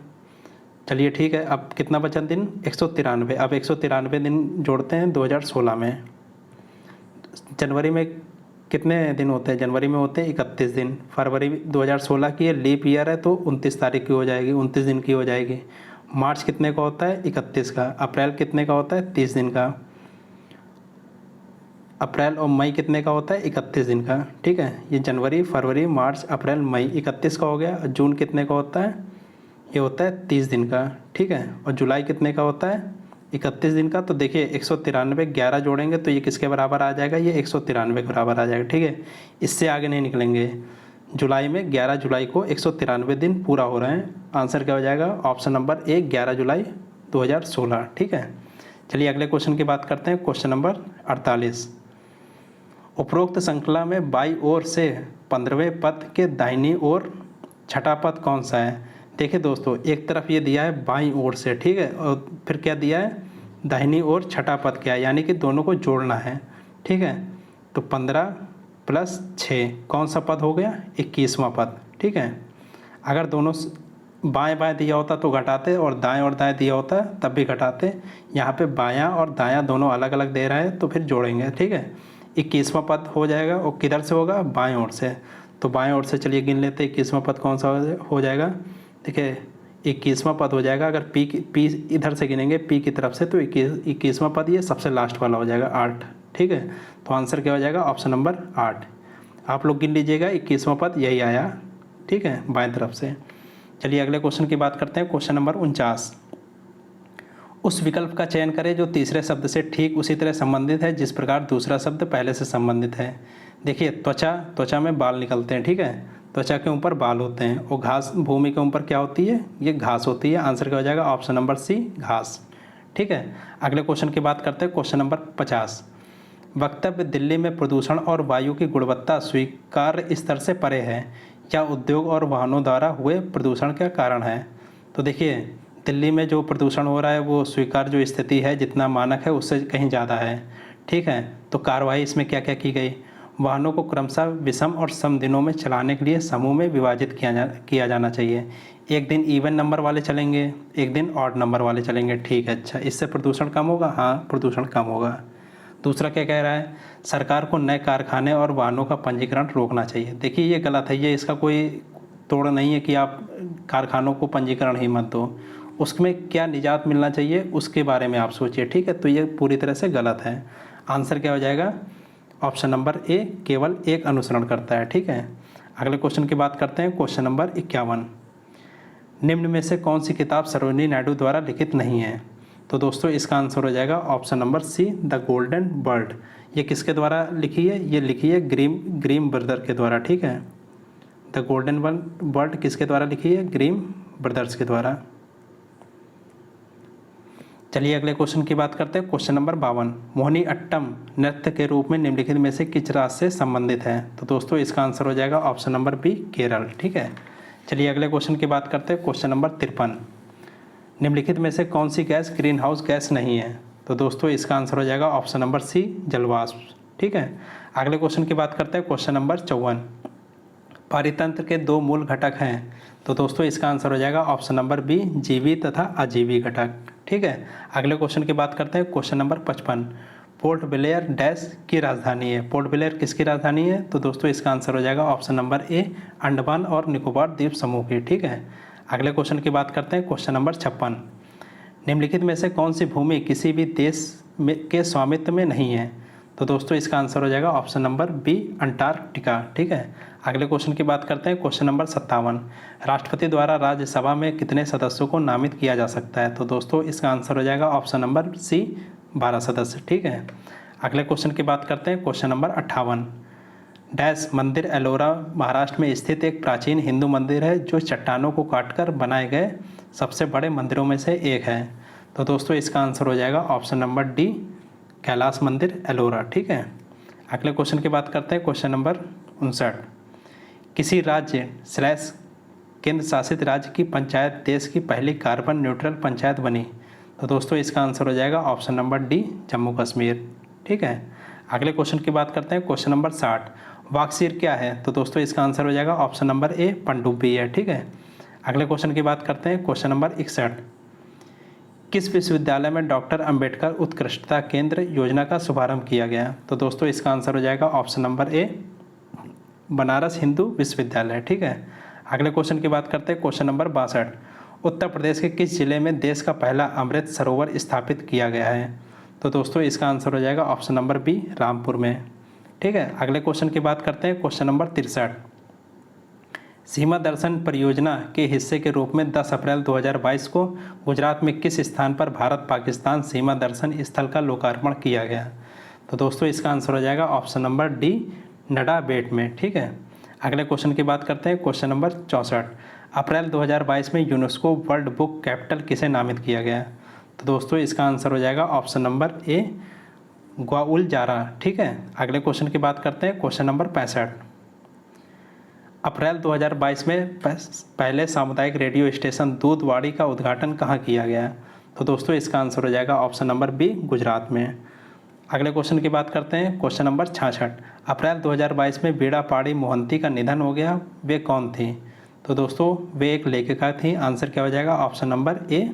चलिए ठीक है, अब कितना बचा दिन? 193। अब 193 दिन जोड़ते हैं 2016 में। जनवरी में कितने दिन होते हैं? जनवरी में होते हैं 31 दिन। फरवरी 2016 की लीप ईयर है तो 29 तारीख की हो जाएगी, 29 दिन की हो जाएगी। मार्च कितने का होता है? 31 का। अप्रैल कितने का होता है? 30 दिन का। अप्रैल और मई कितने का होता है? 31 दिन का, ठीक है। ये जनवरी, फरवरी, मार्च, अप्रैल, मई 31 का हो गया। और जून कितने का होता है? ये होता है 30 दिन का, ठीक है। और जुलाई कितने का होता है? 31 दिन का। तो देखिए 193 11 जोड़ेंगे तो ये किसके बराबर आ जाएगा? ये 193 के बराबर आ जाएगा, ठीक है। इससे आगे नहीं निकलेंगे। जुलाई में 11 जुलाई को 193 दिन पूरा हो रहे हैं। आंसर क्या हो जाएगा? ऑप्शन नंबर ए 11 जुलाई 2016। ठीक है, चलिए अगले क्वेश्चन की बात करते हैं। क्वेश्चन नंबर 48, उपरोक्त श्रृंखला में बाई ओर से 15वें पद के दाहिनी ओर छठा पद कौन सा है? देखिए दोस्तों, एक तरफ ये दिया है बाई ओर से, ठीक है, और फिर क्या दिया है? दाहिनी ओर छठा पद क्या है, यानी कि दोनों को जोड़ना है। ठीक है, तो 15 + 6 कौन सा पद हो गया? 21वां पद। ठीक है, अगर दोनों बाएं बाएं दिया होता तो घटाते, और दाएं दिया होता तब भी घटाते। यहाँ पे बायां और दायां दोनों अलग अलग दे रहा है तो फिर जोड़ेंगे। ठीक है, 21वां पद हो जाएगा, और किधर से होगा? बाएं ओर से। तो बाएं ओर से चलिए गिन लेते हैं, 21वां पद कौन सा हो जाएगा? देखिए 21वां पद हो जाएगा, अगर पी इधर से गिनेंगे पी की तरफ से, तो 21वां पद ये सबसे लास्ट वाला हो जाएगा, 8। ठीक है, तो आंसर क्या हो जाएगा? Option number 8। आप लोग गिन लीजिएगा, 21वां पद यही आया। ठीक है, बाएं तरफ से। चलिए अगले क्वेश्चन की बात करते हैं। क्वेश्चन नंबर 49, उस विकल्प का चयन करें जो तीसरे शब्द से ठीक उसी तरह संबंधित है जिस प्रकार दूसरा शब्द पहले से संबंधित है। देखिए त्वचा में बाल निकलते हैं। ठीक है, त्वचा के ऊपर बाल होते हैं, और घास भूमि के ऊपर क्या होती है? ये घास होती है। आंसर क्या हो जाएगा? ऑप्शन नंबर सी, घास। ठीक है, अगले क्वेश्चन की बात करते हैं। क्वेश्चन नंबर 50, वक्तव्य दिल्ली में प्रदूषण और वायु की गुणवत्ता स्वीकार्य स्तर से परे है, क्या उद्योग और वाहनों द्वारा हुए प्रदूषण का कारण है? तो देखिए दिल्ली में जो प्रदूषण हो रहा है वो स्वीकार्य जो स्थिति है, जितना मानक है उससे कहीं ज़्यादा है। ठीक है, तो कार्रवाई इसमें क्या क्या की गई? वाहनों को क्रमशः विषम और सम दिनों में चलाने के लिए समूह में विभाजित किया जाना चाहिए। एक दिन इवन नंबर वाले चलेंगे, एक दिन ऑड नंबर वाले चलेंगे। ठीक है, अच्छा, इससे प्रदूषण कम होगा? हाँ, प्रदूषण कम होगा। दूसरा क्या कह रहा है? सरकार को नए कारखाने और वाहनों का पंजीकरण रोकना चाहिए। देखिए ये गलत है, ये इसका कोई तोड़ नहीं है कि आप कारखानों को पंजीकरण ही मत दो। उसमें क्या निजात मिलना चाहिए उसके बारे में आप सोचिए। ठीक है, तो ये पूरी तरह से गलत है। आंसर क्या हो जाएगा? ऑप्शन नंबर ए, केवल एक अनुसरण करता है। ठीक है, अगले क्वेश्चन की बात करते हैं। क्वेश्चन नंबर 51, निम्न में से कौन सी किताब सरोजिनी नायडू द्वारा लिखित नहीं है? तो दोस्तों इसका आंसर हो जाएगा option number C, the golden bird. ये किसके द्वारा लिखी है? ये लिखी है ग्रीम ब्रदर के द्वारा। ठीक है, द गोल्डन बर्ड किसके द्वारा लिखी है? ग्रीम ब्रदर्स के द्वारा। चलिए अगले क्वेश्चन की बात करते हैं। क्वेश्चन नंबर 52, मोहिनी अट्टम नृत्य के रूप में निम्नलिखित में से किस राज्य से संबंधित है? तो दोस्तों इसका आंसर हो जाएगा ऑप्शन नंबर बी, केरल। ठीक है, चलिए अगले क्वेश्चन की बात करते हैं। क्वेश्चन नंबर 53, निम्नलिखित में से कौन सी गैस ग्रीन हाउस गैस नहीं है? तो दोस्तों इसका आंसर हो जाएगा ऑप्शन नंबर सी, जलवाष्प। ठीक है, अगले क्वेश्चन की बात करते हैं। क्वेश्चन नंबर 54, पारितंत्र के दो मूल घटक हैं। तो दोस्तों इसका आंसर हो जाएगा ऑप्शन नंबर बी, जीवी तथा अजीवी घटक। ठीक है, अगले क्वेश्चन की बात करते हैं। Question number 55, port Blair dash की राजधानी है? पोर्ट ब्लेयर किसकी राजधानी है? तो दोस्तों इसका आंसर हो जाएगा ऑप्शन नंबर ए, अंडमान और निकोबार द्वीप समूह की। ठीक है, अगले क्वेश्चन की बात करते हैं। क्वेश्चन नंबर 56, निम्नलिखित में से कौन सी भूमि किसी भी देश के स्वामित्व में नहीं है? तो दोस्तों इसका आंसर हो जाएगा ऑप्शन नंबर बी, अंटार्कटिका। ठीक है, अगले क्वेश्चन की बात करते हैं। क्वेश्चन नंबर 57, राष्ट्रपति द्वारा राज्यसभा में कितने सदस्यों को नामित किया जा सकता है? तो दोस्तों इसका आंसर हो जाएगा ऑप्शन नंबर सी, 12 सदस्य। ठीक है, अगले क्वेश्चन की बात करते हैं। क्वेश्चन नंबर 58, डैश मंदिर एलोरा महाराष्ट्र में स्थित एक प्राचीन हिंदू मंदिर है जो चट्टानों को काटकर बनाए गए सबसे बड़े मंदिरों में से एक है। तो दोस्तों इसका आंसर हो जाएगा ऑप्शन नंबर डी, कैलाश मंदिर एलोरा। ठीक है, अगले क्वेश्चन की बात करते हैं। क्वेश्चन नंबर 59, किसी राज्य / केंद्र शासित राज्य की पंचायत देश की पहली कार्बन न्यूट्रल पंचायत बनी? तो दोस्तों इसका आंसर हो जाएगा option number D, Jammu Kashmir. ठीक है, अगले क्वेश्चन की बात करते हैं। क्वेश्चन नंबर 60, वाक्सीर क्या है? तो दोस्तों इसका आंसर हो जाएगा ऑप्शन नंबर ए, पनडुब्बी है। ठीक है, अगले क्वेश्चन की बात करते हैं। क्वेश्चन नंबर 61, किस विश्वविद्यालय में डॉक्टर अंबेडकर उत्कृष्टता केंद्र योजना का शुभारंभ किया गया? तो दोस्तों इसका आंसर हो जाएगा ऑप्शन नंबर ए, बनारस हिंदू विश्वविद्यालय। ठीक है, अगले क्वेश्चन की बात करते हैं। क्वेश्चन नंबर 62, उत्तर प्रदेश के किस जिले में देश का पहला अमृत सरोवर स्थापित किया गया है? तो दोस्तों इसका आंसर हो जाएगा ऑप्शन नंबर बी, रामपुर में। ठीक है, अगले क्वेश्चन की बात करते हैं। क्वेश्चन नंबर 63, सीमा दर्शन परियोजना के हिस्से के रूप में 10 अप्रैल 2022 को गुजरात में किस स्थान पर भारत पाकिस्तान सीमा दर्शन स्थल का लोकार्पण किया गया? तो दोस्तों इसका आंसर हो जाएगा ऑप्शन नंबर डी, नडा बेट में। ठीक है, अगले क्वेश्चन की बात करते हैं, क्वेश्चन नंबर 64। अप्रैल 2022 में यूनेस्को वर्ल्ड बुक कैपिटल किसे नामित किया गया? तो दोस्तों इसका आंसर हो जाएगा ऑप्शन नंबर ए, ग्वाउल जारा। ठीक है, अगले क्वेश्चन की बात करते हैं, क्वेश्चन नंबर 65। अप्रैल 2022 में पहले सामुदायिक रेडियो स्टेशन दूधवाड़ी का उद्घाटन कहाँ किया गया? तो दोस्तों इसका आंसर हो जाएगा ऑप्शन नंबर बी, गुजरात में। अगले क्वेश्चन की बात करते हैं, क्वेश्चन नंबर 66। अप्रैल 2022 में बीड़ा पाड़ी मोहंती का निधन हो गया, वे कौन थी? तो दोस्तों वे एक लेखिका थी। आंसर क्या हो जाएगा? ऑप्शन नंबर ए।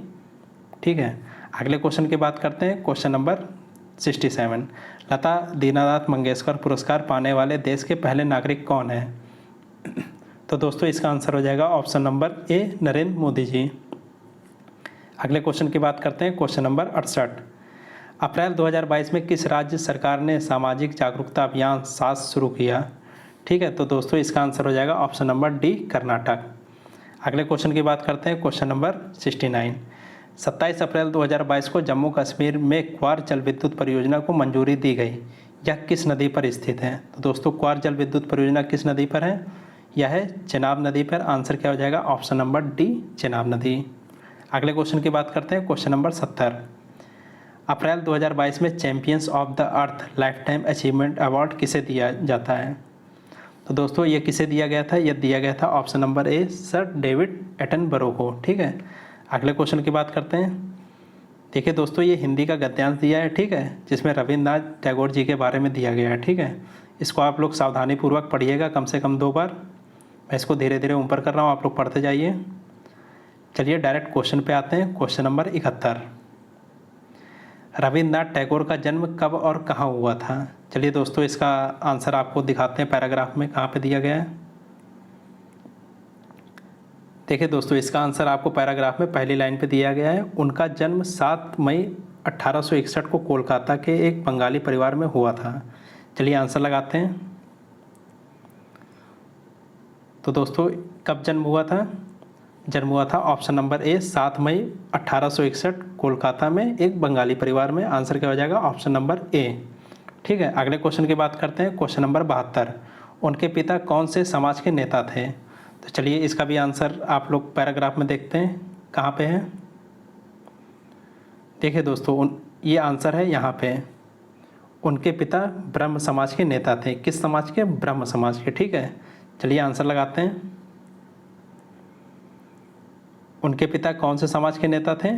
ठीक है, अगले क्वेश्चन की बात करते हैं, क्वेश्चन नंबर 67। लता दीनानाथ मंगेशकर पुरस्कार पाने वाले देश के पहले नागरिक कौन है? तो दोस्तों इसका आंसर हो जाएगा option number A, Narendra Modi ji. अगले क्वेश्चन की बात करते हैं, क्वेश्चन नंबर 68। अप्रैल 2022 में किस राज्य सरकार ने सामाजिक जागरूकता अभियान सास शुरू किया? ठीक है, तो दोस्तों इसका आंसर हो जाएगा ऑप्शन नंबर डी, कर्नाटक। अगले क्वेश्चन की बात करते हैं, क्वेश्चन नंबर 69। 27 अप्रैल 2022 को जम्मू कश्मीर में क्वार जल विद्युत परियोजना को मंजूरी दी गई। यह किस नदी पर स्थित है? तो दोस्तों क्वार जल विद्युत परियोजना किस नदी पर है? यह है चेनाब नदी पर। आंसर क्या हो जाएगा? ऑप्शन नंबर डी, चेनाब नदी। अगले क्वेश्चन की बात करते हैं, क्वेश्चन नंबर 70। अप्रैल 2022 में champions of the earth life time achievement award किसे दिया जाता है? तो दोस्तों ये किसे दिया गया था? यह दिया गया था ऑप्शन नंबर ए, सर डेविड एटनबरो को। ठीक है, अगले क्वेश्चन की बात करते हैं। देखिए दोस्तों ये हिंदी का गद्यांश दिया है, ठीक है, जिसमें रविन्द्रनाथ टैगोर जी के बारे में दिया गया है। ठीक है, इसको आप लोग सावधानीपूर्वक पढ़िएगा, कम से कम 2 बार। मैं इसको धीरे धीरे ऊपर कर रहा हूँ, आप लोग पढ़ते जाइए। चलिए डायरेक्ट क्वेश्चन पे आते हैं, क्वेश्चन नंबर 71। रविन्द्रनाथ टैगोर का जन्म कब और कहाँ हुआ था? चलिए दोस्तों इसका आंसर आपको दिखाते हैं पैराग्राफ में, कहाँ पे दिया गया है। देखिए दोस्तों इसका आंसर आपको पैराग्राफ में पहली लाइन पे दिया गया है। उनका जन्म 7 मई 1861 को कोलकाता के एक बंगाली परिवार में हुआ था। चलिए आंसर लगाते हैं। तो दोस्तों कब जन्म हुआ था? जन्म हुआ था ऑप्शन नंबर ए, 7 मई 1861 कोलकाता में एक बंगाली परिवार में। आंसर क्या हो जाएगा? ऑप्शन नंबर ए। ठीक है, अगले क्वेश्चन की बात करते हैं, क्वेश्चन नंबर 72। उनके पिता कौन से समाज के नेता थे? तो चलिए इसका भी आंसर आप लोग पैराग्राफ में देखते हैं, कहाँ पे है। देखिए दोस्तों ये आंसर है यहाँ पे। उनके पिता ब्रह्म समाज के नेता थे। किस समाज के? ब्रह्म समाज के। ठीक है, चलिए आंसर लगाते हैं। उनके पिता कौन से समाज के नेता थे?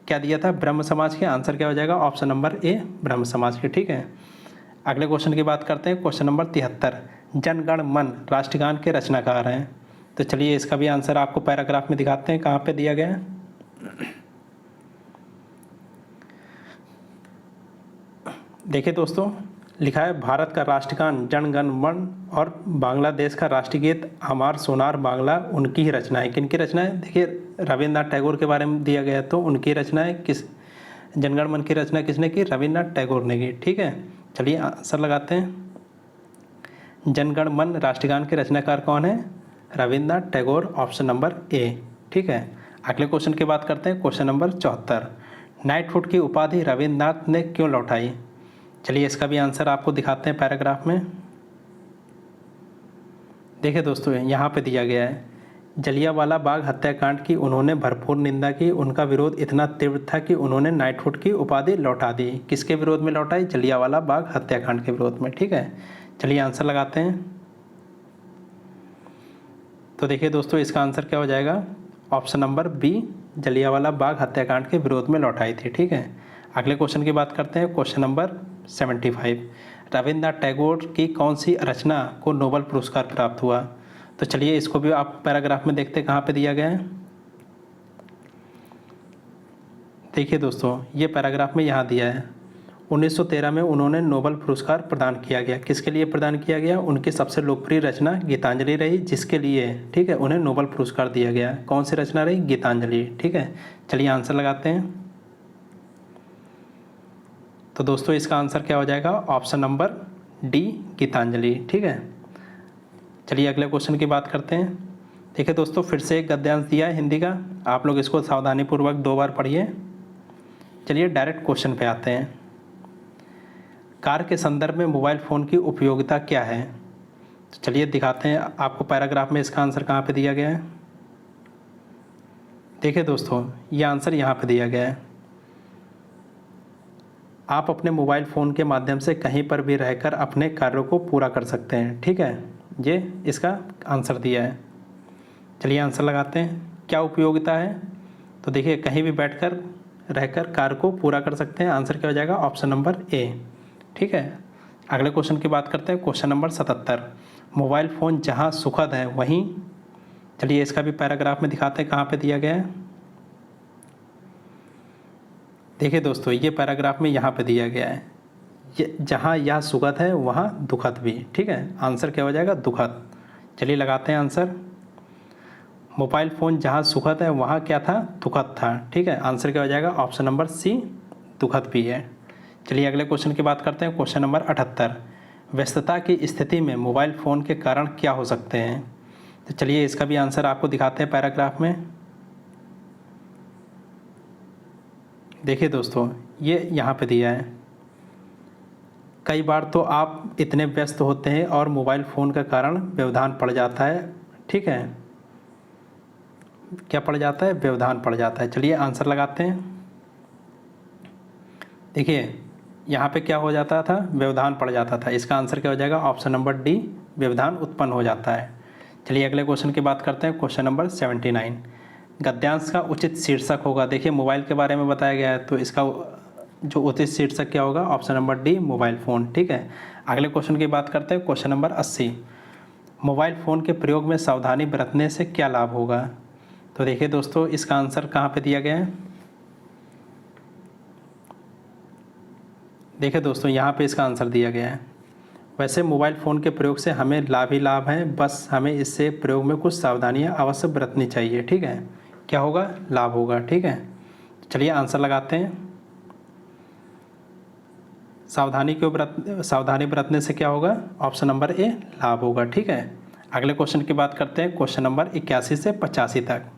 क्या दिया था? ब्रह्म समाज के। आंसर क्या हो जाएगा? ऑप्शन नंबर ए, ब्रह्म समाज के। ठीक है, अगले क्वेश्चन की बात करते हैं, क्वेश्चन नंबर 73। जन गण मन राष्ट्रगान के रचनाकार हैं। तो चलिए इसका भी आंसर आपको पैराग्राफ में दिखाते हैं, कहाँ पे दिया गया है। देखिए दोस्तों लिखा है भारत का राष्ट्रगान जन गण मन और बांग्लादेश का राष्ट्रीय गीत हमार सोनार बांग्ला उनकी ही रचना है। किनकी रचना है? देखिए रविन्द्रनाथ टैगोर के बारे में दिया गया है, तो उनकी रचना है। किस जनगण मन की रचना किसने की? रविन्द्रनाथ टैगोर ने की। ठीक है, चलिए आंसर लगाते हैं। जनगण मन राष्ट्रगान के रचनाकार कौन है? रविन्द्रनाथ टैगोर। ऑप्शन नंबर ए। ठीक है, अगले क्वेश्चन की बात करते हैं, क्वेश्चन नंबर 74। नाइटहुड की उपाधि रविन्द्रनाथ ने क्यों लौटाई? चलिए इसका भी आंसर आपको दिखाते हैं पैराग्राफ में। देखिए दोस्तों यहाँ पे दिया गया है, जलियांवाला बाग हत्याकांड की उन्होंने भरपूर निंदा की। उनका विरोध इतना तीव्र था कि उन्होंने नाइटहुड की उपाधि लौटा दी। किसके विरोध में लौटाई? जलियांवाला बाग हत्याकांड के विरोध में। ठीक है, चलिए आंसर लगाते हैं। तो देखिए दोस्तों इसका आंसर क्या हो जाएगा? Option number B, Jallianwala Bagh हत्याकांड के विरोध में लौटाई थी। ठीक है, अगले क्वेश्चन की बात करते हैं, क्वेश्चन नंबर 75। रविन्द्रनाथ टैगोर की कौन सी रचना को नोबेल पुरस्कार प्राप्त हुआ? तो चलिए इसको भी आप पैराग्राफ में देखते हैं, कहाँ पे दिया गया है। देखिए दोस्तों ये पैराग्राफ में यहाँ दिया है। 1913 में उन्होंने नोबेल पुरस्कार प्रदान किया गया। किसके लिए प्रदान किया गया? उनकी सबसे लोकप्रिय रचना गीतांजलि रही, जिसके लिए ठीक है उन्हें नोबेल पुरस्कार दिया गया। कौन सी रचना रही? गीतांजलि। ठीक है, चलिए आंसर लगाते हैं। तो दोस्तों इसका आंसर क्या हो जाएगा? Option number D, Gitanjali. ठीक है, चलिए अगले क्वेश्चन की बात करते हैं। देखिए दोस्तों फिर से एक गद्यांश दिया है हिंदी का, आप लोग इसको सावधानीपूर्वक 2 बार पढ़िए। चलिए डायरेक्ट क्वेश्चन पे आते हैं। कार के संदर्भ में मोबाइल फ़ोन की उपयोगिता क्या है? तो चलिए दिखाते हैं आपको पैराग्राफ में इसका आंसर कहाँ पे दिया गया है। देखिए दोस्तों, ये आंसर यहाँ पे दिया गया है। आप अपने मोबाइल फ़ोन के माध्यम से कहीं पर भी रहकर अपने कार्यों को पूरा कर सकते हैं। ठीक है, ये इसका आंसर दिया है। चलिए आंसर लगाते हैं। क्या उपयोगिता है? तो देखिए, कहीं भी बैठकर रहकर कार्य को पूरा कर सकते हैं। आंसर क्या हो जाएगा? ऑप्शन नंबर ए। ठीक है, अगले क्वेश्चन की बात करते हैं। क्वेश्चन नंबर 77, मोबाइल फ़ोन जहाँ सुखद है वहीं, चलिए इसका भी पैराग्राफ में दिखाते हैं कहाँ पे दिया गया है। देखिए दोस्तों, ये पैराग्राफ में यहाँ पे दिया गया है, जहाँ यह सुखद है वहाँ दुखद भी। ठीक है, आंसर क्या हो जाएगा? दुखद। चलिए लगाते हैं आंसर। मोबाइल फ़ोन जहाँ सुखद है वहाँ क्या था? दुखद था। ठीक है, आंसर क्या हो जाएगा? ऑप्शन नंबर सी, दुखद भी है। चलिए अगले क्वेश्चन की बात करते हैं। क्वेश्चन नंबर 78, व्यस्तता की स्थिति में मोबाइल फ़ोन के कारण क्या हो सकते हैं? तो चलिए इसका भी आंसर आपको दिखाते हैं पैराग्राफ में। देखिए दोस्तों, ये यहाँ पे दिया है, कई बार तो आप इतने व्यस्त होते हैं और मोबाइल फ़ोन का कारण व्यवधान पड़ जाता है। ठीक है, क्या पड़ जाता है? व्यवधान पड़ जाता है। चलिए आंसर लगाते हैं। देखिए यहाँ पे क्या हो जाता था? व्यवधान पड़ जाता था। इसका आंसर क्या हो जाएगा? ऑप्शन नंबर डी, व्यवधान उत्पन्न हो जाता है। चलिए अगले क्वेश्चन की बात करते हैं। क्वेश्चन नंबर 79, गद्यांश का उचित शीर्षक होगा। देखिए मोबाइल के बारे में बताया गया है, तो इसका जो उचित शीर्षक क्या होगा? Option number D, mobile phone. ठीक है, अगले क्वेश्चन की बात करते हैं। क्वेश्चन नंबर 80, मोबाइल फ़ोन के प्रयोग में सावधानी बरतने से क्या लाभ होगा? तो देखिए दोस्तों, इसका आंसर कहाँ पे दिया गया है? देखिए दोस्तों, यहाँ पे इसका आंसर दिया गया है। वैसे मोबाइल फ़ोन के प्रयोग से हमें लाभ ही लाभ है, बस हमें इससे प्रयोग में कुछ सावधानियाँ अवश्य बरतनी चाहिए। ठीक है, क्या होगा? लाभ होगा। ठीक है, चलिए आंसर लगाते हैं। सावधानी बरतने से क्या होगा? ऑप्शन नंबर ए, लाभ होगा। ठीक है, अगले क्वेश्चन की बात करते हैं। क्वेश्चन नंबर 81 से 85 तक।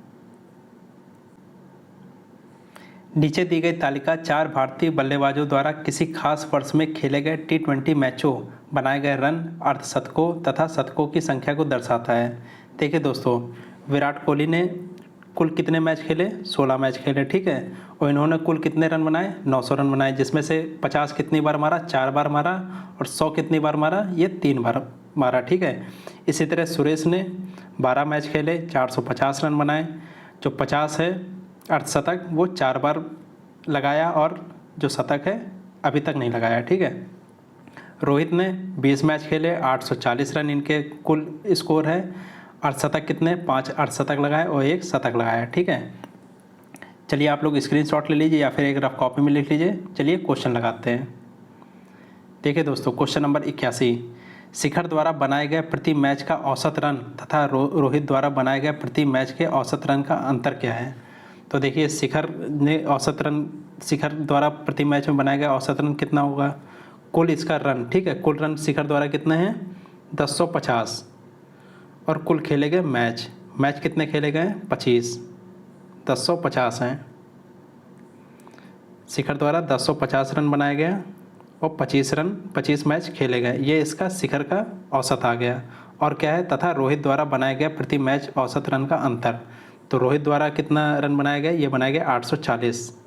नीचे दी गई तालिका 4 भारतीय बल्लेबाजों द्वारा किसी खास वर्ष में खेले गए T20 मैचों, बनाए गए रन, अर्धशतकों तथा शतकों की संख्या को दर्शाता है। देखिए दोस्तों, विराट कोहली ने कुल कितने मैच खेले? 16 मैच खेले। ठीक है, और इन्होंने कुल कितने रन बनाए? 900 रन बनाए, जिसमें से 50 कितनी बार मारा? 4 बार मारा। और 100 कितनी बार मारा? ये 3 बार मारा। ठीक है, इसी तरह सुरेश ने 12 मैच खेले, 450 रन बनाए। जो 50 है अर्धशतक, वो 4 बार लगाया, और जो शतक है अभी तक नहीं लगाया। ठीक है, रोहित ने 20 मैच खेले, 840 रन इनके कुल स्कोर है। अर्धशतक कितने? 5 अर्धशतक लगाए और 1 शतक लगाया। ठीक है, चलिए आप लोग स्क्रीनशॉट ले लीजिए या फिर एक रफ कॉपी में लिख लीजिए। चलिए क्वेश्चन लगाते हैं। देखिए दोस्तों, क्वेश्चन नंबर 81, शिखर द्वारा बनाए गए प्रति मैच का औसत रन तथा रोहित द्वारा बनाए गए प्रति मैच के औसत रन का अंतर क्या है? तो देखिए, शिखर द्वारा प्रति मैच में बनाया गया औसत रन कितना होगा? कुल इसका रन। ठीक है, कुल रन शिखर द्वारा कितने हैं? 1050। और कुल खेले गए मैच कितने खेले गए? 25। 1050 हैं। शिखर द्वारा 1050 रन बनाया गया और 25 मैच खेले गए। ये इसका शिखर का औसत आ गया। और क्या है? तथा रोहित द्वारा बनाया गया प्रति मैच औसत रन का अंतर। तो रोहित द्वारा कितना रन बनाया गया? ये बनाए गए 840।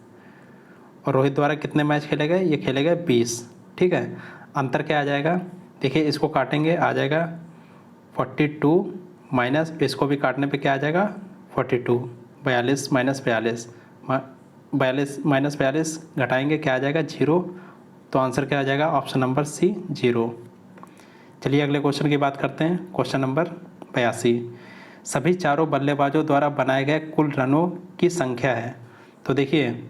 और रोहित द्वारा कितने मैच खेले गए? ये खेले गए 20। ठीक है, अंतर क्या आ जाएगा? देखिए इसको काटेंगे, आ जाएगा 42 माइनस, इसको भी काटने पे क्या आ जाएगा? 42। 42 माइनस 42 घटाएंगे, क्या आ जाएगा? 0। तो आंसर क्या आ जाएगा? Option number C, 0। चलिए अगले क्वेश्चन की बात करते हैं। क्वेश्चन नंबर 82, सभी चारों बल्लेबाजों द्वारा बनाए गए कुल रनों की संख्या है। तो देखिए,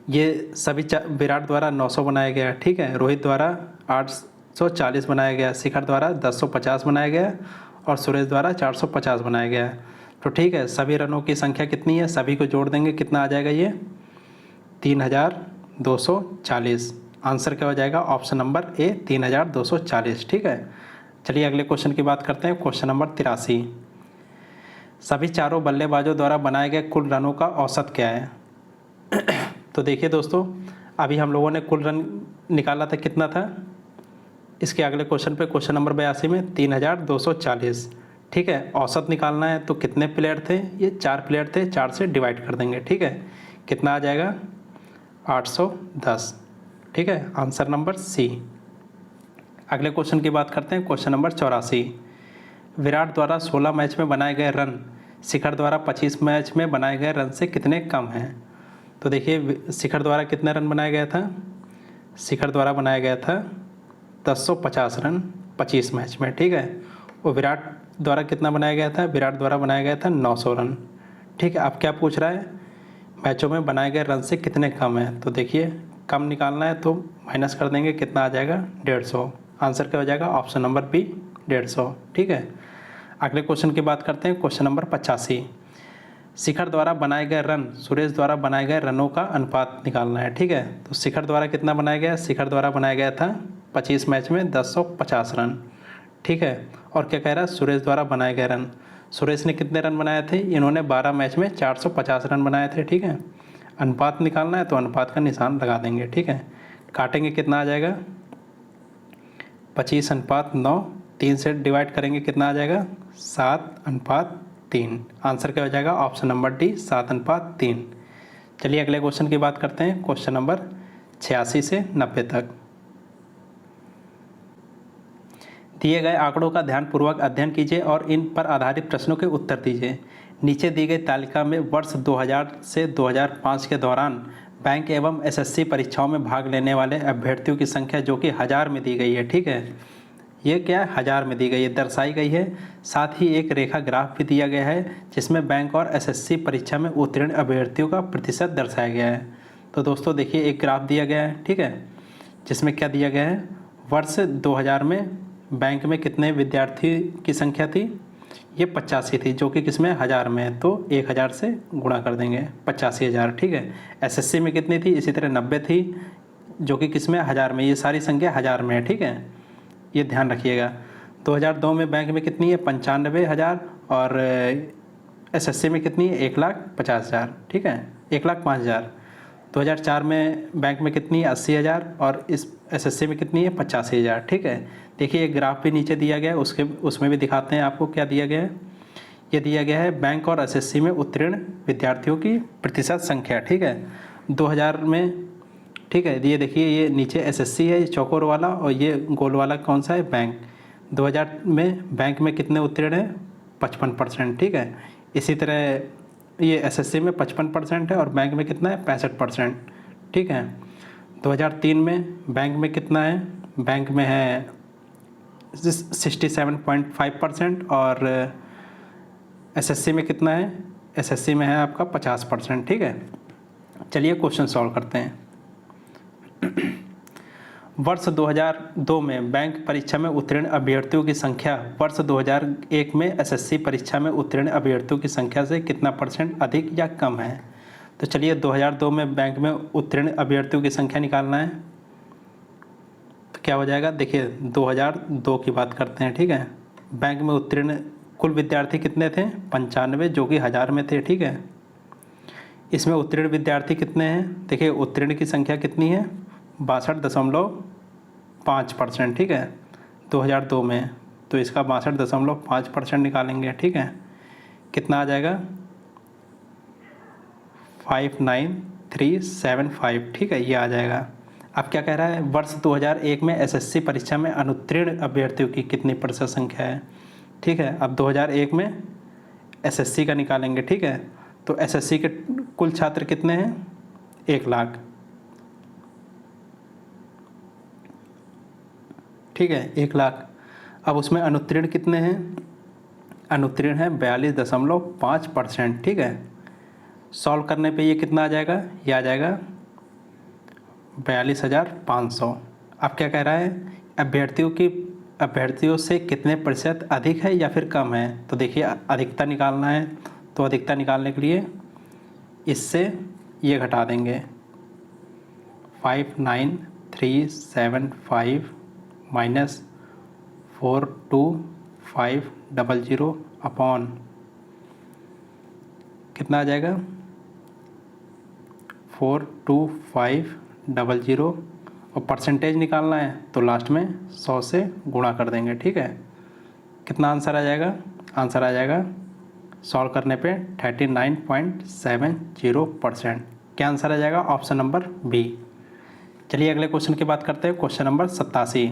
ये सभी विराट द्वारा 900 बनाया गया। ठीक है, रोहित द्वारा 840 बनाया गया, शिखर द्वारा 1050 बनाया गया और सुरेश द्वारा 450 बनाया गया। तो ठीक है, सभी रनों की संख्या कितनी है? सभी को जोड़ देंगे, कितना आ जाएगा? ये 3240। आंसर क्या हो जाएगा? ऑप्शन नंबर ए, 3240। ठीक है, चलिए अगले क्वेश्चन की बात करते हैं। क्वेश्चन नंबर 83, सभी चारों बल्लेबाजों द्वारा बनाए गए कुल रनों का औसत क्या है? तो देखिए दोस्तों, अभी हम लोगों ने कुल रन निकाला था, कितना था? इसके अगले क्वेश्चन पे, क्वेश्चन नंबर 82 में 3240, ठीक है। औसत निकालना है तो कितने प्लेयर थे, ये 4 प्लेयर थे, 4 से डिवाइड कर देंगे, ठीक है। कितना आ जाएगा 810, ठीक है। Answer number C. अगले क्वेश्चन की बात करते हैं, क्वेश्चन नंबर 84। विराट द्वारा 16 मैच में बनाए गए रन शिखर द्वारा 25 मैच में बनाए गए रन से कितने कम हैं। तो देखिए शिखर द्वारा कितने रन बनाया गया था, शिखर द्वारा बनाया गया था 1050 रन 25 मैच में, ठीक है। और विराट द्वारा कितना बनाया गया था, विराट द्वारा बनाया गया था 900 रन, ठीक है। अब क्या पूछ रहा है, मैचों में बनाए गए रन से कितने कम हैं। तो देखिए कम निकालना है तो माइनस कर देंगे, कितना आ जाएगा 150। आंसर क्या हो जाएगा ऑप्शन नंबर बी 150, ठीक है। अगले क्वेश्चन की बात करते हैं, क्वेश्चन नंबर 85। शिखर द्वारा बनाए गए रन सुरेश द्वारा बनाए गए रनों का अनुपात निकालना है, ठीक है। तो शिखर द्वारा कितना बनाया गया, शिखर द्वारा बनाया गया था 25 मैच में 1050 रन, ठीक है। और क्या कह रहा है, सुरेश द्वारा बनाए गए रन, सुरेश ने कितने रन बनाए थे, इन्होंने 12 मैच में 450 रन बनाए थे, ठीक है। अनुपात निकालना है तो अनुपात का निशान लगा देंगे, ठीक है। काटेंगे कितना आ जाएगा 25:9, 3 से डिवाइड करेंगे कितना आ जाएगा 7:3। आंसर क्या हो जाएगा ऑप्शन नंबर डी 7:3। चलिए अगले क्वेश्चन की बात करते हैं, क्वेश्चन नंबर 86 से 90 तक। दिए गए आंकड़ों का ध्यानपूर्वक अध्ययन कीजिए और इन पर आधारित प्रश्नों के उत्तर दीजिए। नीचे दी गई तालिका में वर्ष 2000 से 2005 के दौरान बैंक एवं एसएससी परीक्षाओं में भाग लेने वाले अभ्यर्थियों की संख्या जो कि 1000 में दी गई है, ठीक है। ये क्या 1000 में दी गई है, दर्शाई गई है। साथ ही एक रेखा ग्राफ भी दिया गया है जिसमें बैंक और एसएससी परीक्षा में उत्तीर्ण अभ्यर्थियों का प्रतिशत दर्शाया गया है। तो दोस्तों देखिए एक ग्राफ दिया गया है, ठीक है, जिसमें क्या दिया गया है, वर्ष 2000 में बैंक में कितने विद्यार्थी की संख्या थी, ये 85 थी, जो कि किसमें 1000 में है, तो 1000 से गुणा कर देंगे 85,000, ठीक है। एसएससी में कितनी थी, इसी तरह 90 थी, जो कि किसमें 1000 में, ये सारी संख्या 1000 में है, ठीक है, ये ध्यान रखिएगा। 2002 में बैंक में कितनी है 95,000 और एसएससी में कितनी है 1,50,000, ठीक है, 1,05,000। 2004 में बैंक में कितनी है 80,000 और इस एसएससी में कितनी है 85,000, ठीक है। देखिए एक ग्राफ भी नीचे दिया गया है, उसमें भी दिखाते हैं आपको क्या दिया गया है। ये दिया गया है बैंक और एसएससी में उत्तीर्ण विद्यार्थियों की प्रतिशत संख्या, ठीक है, 2000 में, ठीक है। ये देखिए ये नीचे एसएससी है, ये चौकोर वाला, और ये गोल वाला कौन सा है, बैंक। 2000 में बैंक में कितने उत्तीर्ण हैं 55%, ठीक है। इसी तरह ये एसएससी में 55% है और बैंक में कितना है 65%, ठीक है। 2003 में बैंक में कितना है, बैंक में है 67.5% और एसएससी में कितना है, एसएससी में है आपका 50%, ठीक है। चलिए क्वेश्चन सॉल्व करते हैं। वर्ष 2002 में बैंक परीक्षा में उत्तीर्ण अभ्यर्थियों की संख्या वर्ष 2001 में एसएससी परीक्षा में उत्तीर्ण अभ्यर्थियों की संख्या से कितना % अधिक या कम है। तो चलिए 2002 में बैंक में उत्तीर्ण अभ्यर्थियों की संख्या निकालना है, तो क्या हो जाएगा, देखिए 2002 की बात करते हैं, ठीक है। बैंक में उत्तीर्ण कुल विद्यार्थी कितने थे 95, जो कि 1000 में थे, ठीक है। इसमें उत्तीर्ण विद्यार्थी कितने हैं, देखिए उत्तीर्ण की संख्या कितनी है 62.5%, ठीक है, 2002 में। तो इसका 62.5% निकालेंगे, ठीक है, कितना आ जाएगा 59375, ठीक है, ये आ जाएगा। अब क्या कह रहा है, वर्ष 2001 में एसएससी परीक्षा में अनुत्तीर्ण अभ्यर्थियों की कितनी % संख्या है, ठीक है। अब 2001 में एसएससी का निकालेंगे, ठीक है। तो एसएससी के कुल छात्र कितने हैं 1 लाख, ठीक है, 1 लाख। अब उसमें अनुत्तीर्ण कितने हैं, अनुत्तीर्ण है 42.5%, ठीक है। सॉल्व करने पे ये कितना आ जाएगा, ये आ जाएगा 42,500। अब क्या कह रहा है, अभ्यर्थियों से कितने % अधिक है या फिर कम है। तो देखिए अधिकता निकालना है, तो अधिकता निकालने के लिए इससे ये घटा देंगे 59375 माइनस 42500 अपॉन कितना आ जाएगा 42500 और परसेंटेज निकालना है तो लास्ट में 100 से गुणा कर देंगे। ठीक है, कितना आंसर आ जाएगा? आंसर आ जाएगा सॉल्व करने पे 39.70%। क्या आंसर आ जाएगा? Option number B. चलिए अगले क्वेश्चन की बात करते हैं। क्वेश्चन नंबर 87,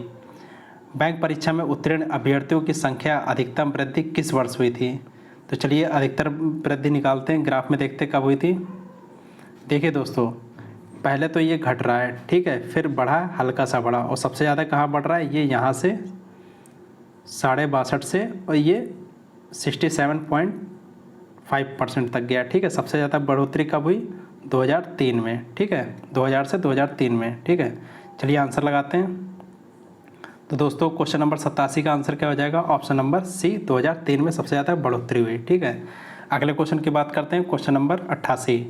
बैंक परीक्षा में उत्तीर्ण अभ्यर्थियों की संख्या अधिकतम वृद्धि किस वर्ष हुई थी? तो चलिए अधिकतर वृद्धि निकालते हैं, ग्राफ में देखते कब हुई थी। देखिए दोस्तों, पहले तो ये घट रहा है, ठीक है, फिर बढ़ा, हल्का सा बढ़ा, और सबसे ज़्यादा कहाँ बढ़ रहा है? ये यहाँ से 62.5 से, और ये 67.5% तक गया। ठीक है, सबसे ज़्यादा बढ़ोतरी कब हुई? 2003 में। ठीक है, 2000 से 2003 में। ठीक है, चलिए आंसर लगाते हैं। तो दोस्तों क्वेश्चन नंबर 87 का आंसर क्या हो जाएगा? ऑप्शन नंबर सी, 2003 में सबसे ज़्यादा बढ़ोतरी हुई। ठीक है, अगले क्वेश्चन की बात करते हैं। क्वेश्चन नंबर 88,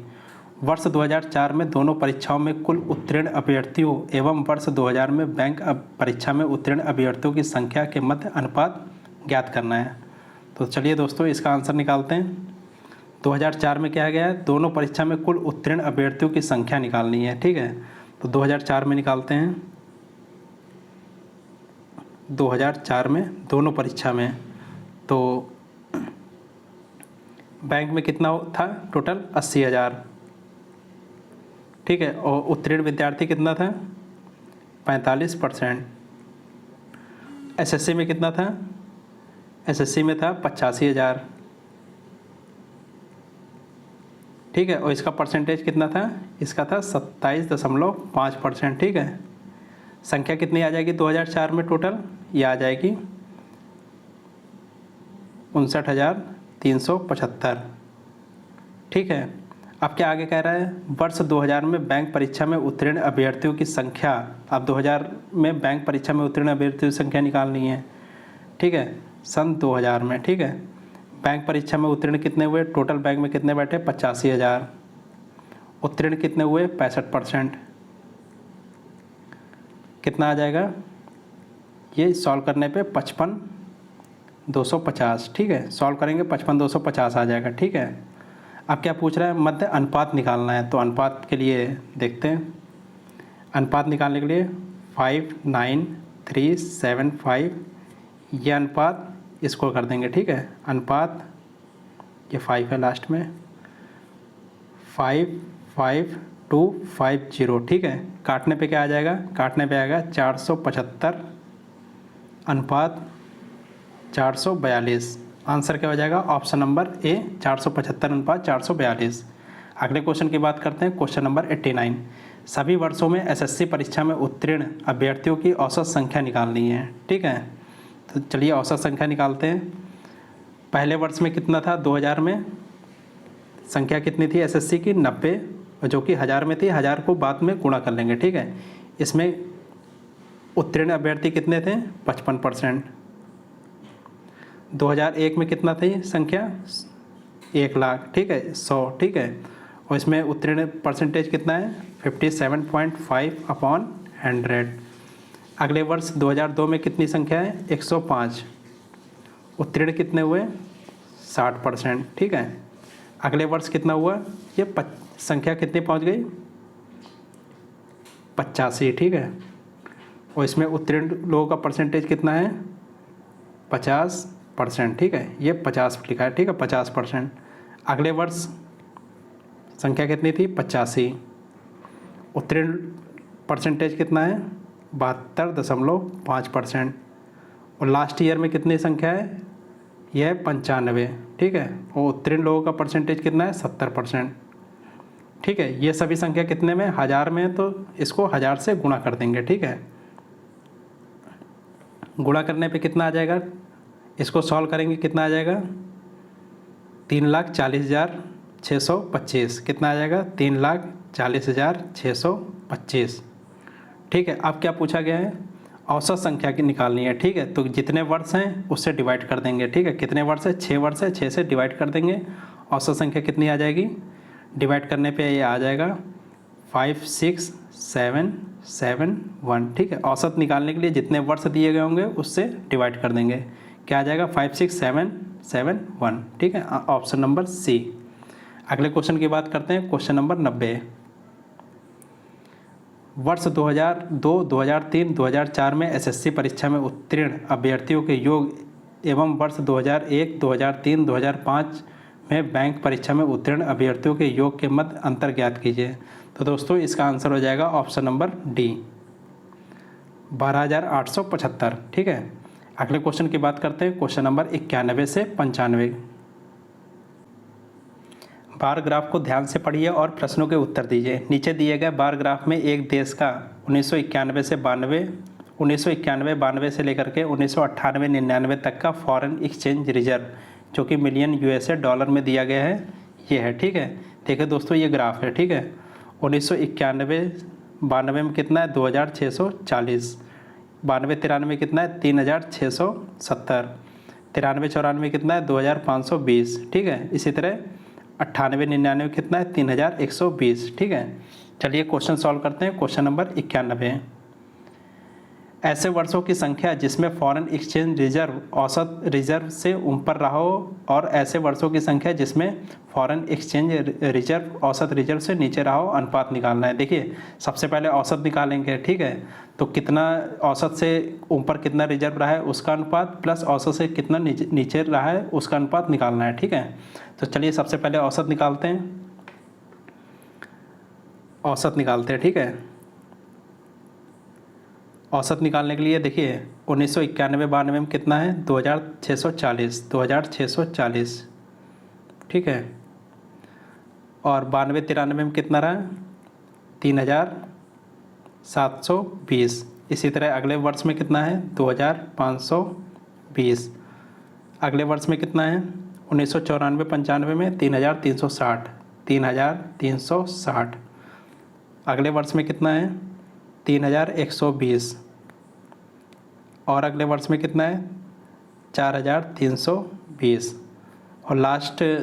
वर्ष 2004 में दोनों परीक्षाओं में कुल उत्तीर्ण अभ्यर्थियों एवं वर्ष 2000 में बैंक परीक्षा में उत्तीर्ण अभ्यर्थियों की संख्या के मध्य अनुपात ज्ञात करना है। तो चलिए दोस्तों इसका आंसर निकालते हैं। 2004 में क्या गया है? दोनों परीक्षा में कुल उत्तीर्ण अभ्यर्थियों की संख्या निकालनी है। ठीक है, तो 2004 में निकालते हैं। 2004 में दोनों परीक्षा में तो बैंक में कितना था? टोटल 80,000। ठीक है, और उत्तीर्ण विद्यार्थी कितना था? 45%। एसएससी में कितना था? एसएससी में था 85,000। ठीक है, और इसका परसेंटेज कितना था? इसका था 27.5%। ठीक है, संख्या कितनी आ जाएगी 2004 में टोटल? ये आ जाएगी 59,375। ठीक है, अब क्या आगे कह रहा है? वर्ष 2000 में बैंक परीक्षा में उत्तीर्ण अभ्यर्थियों की संख्या, अब 2000 में बैंक परीक्षा में उत्तीर्ण अभ्यर्थियों की संख्या निकालनी है। ठीक है, सन 2000 में। ठीक है, बैंक परीक्षा में उत्तीर्ण कितने हुए? टोटल बैंक में कितने बैठे? 85,000। उत्तीर्ण कितने हुए? 65%। कितना आ जाएगा? ये सॉल्व करने पे 55,250। ठीक है, सॉल्व करेंगे 55,250 आ जाएगा। ठीक है, अब क्या पूछ रहा है? मध्य अनुपात निकालना है। तो अनुपात के लिए देखते हैं। अनुपात निकालने के लिए 59375 ये अनुपात इसको कर देंगे। ठीक है, अनुपात ये 5 है लास्ट में, 55250। ठीक है, काटने पे क्या आ जाएगा? काटने पे आएगा 475 अनुपात 442। आंसर क्या हो जाएगा? ऑप्शन नंबर ए, 475 अनुपात 442। अगले क्वेश्चन की बात करते हैं। क्वेश्चन नंबर 89, सभी वर्षों में एसएससी परीक्षा में उत्तीर्ण अभ्यर्थियों की औसत संख्या निकालनी है। ठीक है, तो चलिए औसत संख्या निकालते हैं। पहले वर्ष में कितना था? 2000 में संख्या कितनी थी एसएससी की? 90, और जो कि 1000 में थी। 1000 को बाद में गुणा कर लेंगे। ठीक है, इसमें उत्तीर्ण अभ्यर्थी कितने थे? 55%। 2001 में कितना थी संख्या? 1,00,000। ठीक है, 100। ठीक है, और इसमें उत्तीर्ण परसेंटेज कितना है? 57.5/100। अगले वर्ष 2002 में कितनी संख्या है? 105। उत्तीर्ण कितने हुए? 60%। ठीक है, अगले वर्ष कितना हुआ? ये संख्या कितनी पहुंच गई? 85। ठीक है, और इसमें उत्तीर्ण लोगों का परसेंटेज कितना है? 50%। ठीक है, ये 50 लिखा है। ठीक है, 50%। अगले वर्ष संख्या कितनी थी? 85। उत्तीर्ण परसेंटेज कितना है? 72.5%। और लास्ट ईयर में कितनी संख्या है? यह है 95। ठीक है, और उत्तीर्ण लोगों का परसेंटेज कितना है? 70%। ठीक है, ये सभी संख्या कितने में? 1000 में है, तो इसको 1000 से गुणा कर देंगे। ठीक है, गुणा करने पे कितना आ जाएगा? इसको सॉल्व करेंगे, कितना आ जाएगा? 3,40,625। कितना आ जाएगा? 3,40,625। ठीक है, अब क्या पूछा गया है? औसत संख्या की निकालनी है। ठीक है, तो जितने वर्ष हैं उससे डिवाइड कर देंगे। ठीक है, कितने वर्ष है? 6 वर्ष है, 6 से डिवाइड कर देंगे। औसत संख्या कितनी आ जाएगी? डिवाइड करने पे ये आ जाएगा 56771। ठीक है, औसत निकालने के लिए जितने वर्ष दिए गए होंगे उससे डिवाइड कर देंगे। क्या आ जाएगा? 56771। ठीक है, ऑप्शन नंबर सी। अगले क्वेश्चन की बात करते हैं। क्वेश्चन नंबर 90, वर्ष 2002, 2003, 2004 में एसएससी परीक्षा में उत्तीर्ण अभ्यर्थियों के योग एवं वर्ष 2001, 2003, 2005 में बैंक परीक्षा में उत्तीर्ण अभ्यर्थियों के योग के मध्य अंतर ज्ञात कीजिए। तो दोस्तों इसका आंसर हो जाएगा ऑप्शन नंबर डी, 12,875। ठीक है, अगले क्वेश्चन की बात करते हैं, क्वेश्चन नंबर 91 से 95। बार ग्राफ को ध्यान से पढ़िए और प्रश्नों के उत्तर दीजिए। नीचे दिए गए बार ग्राफ में एक देश का 1991 से 92 से लेकर के 1998-99 तक का फॉरेन एक्सचेंज रिजर्व, जो कि मिलियन यूएसए डॉलर में दिया गया है, ये है। ठीक है, देखिए दोस्तों ये ग्राफ है। ठीक है, 1991-92 में कितना है 2,640, 92-93 कितना है 3,670, 93-94 कितना है 2,520। ठीक है, इसी तरह 98-99 कितना है 3,120। ठीक है, चलिए क्वेश्चन सॉल्व करते हैं। क्वेश्चन नंबर 91, ऐसे वर्षों की संख्या जिसमें फॉरेन एक्सचेंज रिजर्व औसत रिजर्व से ऊपर रहा हो और ऐसे वर्षों की संख्या जिसमें फॉरेन एक्सचेंज रिजर्व औसत रिजर्व से नीचे रहा हो, अनुपात निकालना है। देखिए सबसे पहले औसत निकालेंगे। ठीक है, तो कितना औसत से ऊपर कितना रिजर्व रहा है उसका अनुपात प्लस औसत से कितना नीचे रहा है उसका अनुपात निकालना है। ठीक है, तो चलिए सबसे पहले औसत निकालते हैं। औसत निकालते हैं। ठीक है, औसत निकालने के लिए देखिए 1991-92 में कितना है 2,640। ठीक है, और 92-93 में कितना रहा 3,720। इसी तरह अगले वर्ष में कितना है 2,520। अगले वर्ष में कितना है 1994-95 में 3,360। अगले वर्ष में कितना है 3,120 और अगले वर्ष में कितना है 4,320 और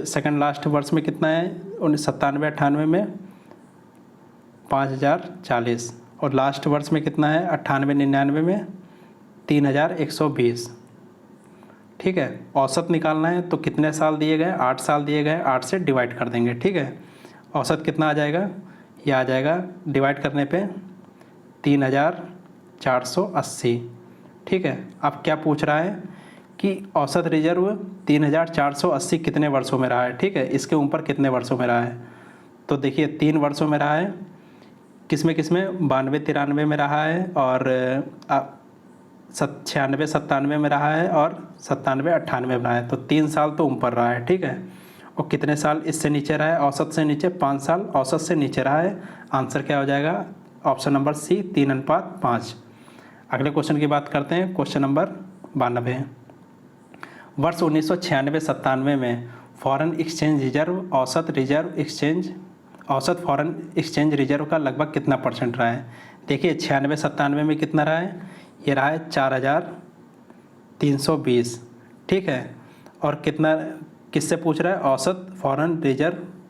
सेकंड लास्ट वर्ष में कितना है 97-98 में 5,040 और लास्ट वर्ष में कितना है 98-99 में 3,120। ठीक है, औसत निकालना है तो कितने साल दिए गए 8 साल दिए गए, 8 से डिवाइड कर देंगे। ठीक है, औसत कितना आ जाएगा, ये आ जाएगा डिवाइड करने पे 3,480। ठीक है, अब क्या पूछ रहा है कि औसत रिजर्व 3,480 कितने वर्षों में रहा है। ठीक है, इसके ऊपर कितने वर्षों में रहा है, तो देखिए 3 वर्षों में रहा है। किसमें 92-93 में रहा है और 96-97 में रहा है और 97-98 में रहा है, तो 3 साल तो ऊपर रहा है। ठीक है, और कितने साल इससे नीचे रहा है, औसत से नीचे 5 साल औसत से नीचे रहा है। आंसर क्या हो जाएगा ऑप्शन नंबर सी, 3:5। अगले क्वेश्चन की बात करते हैं, क्वेश्चन नंबर 92। वर्ष 1996-97 में फॉरेन एक्सचेंज रिजर्व औसत फॉरेन एक्सचेंज रिजर्व का लगभग कितना परसेंट रहा है। देखिए 96-97 में कितना रहा है, ये रहा है 4,320। ठीक है, और किससे पूछ रहा है, औसत फॉरेन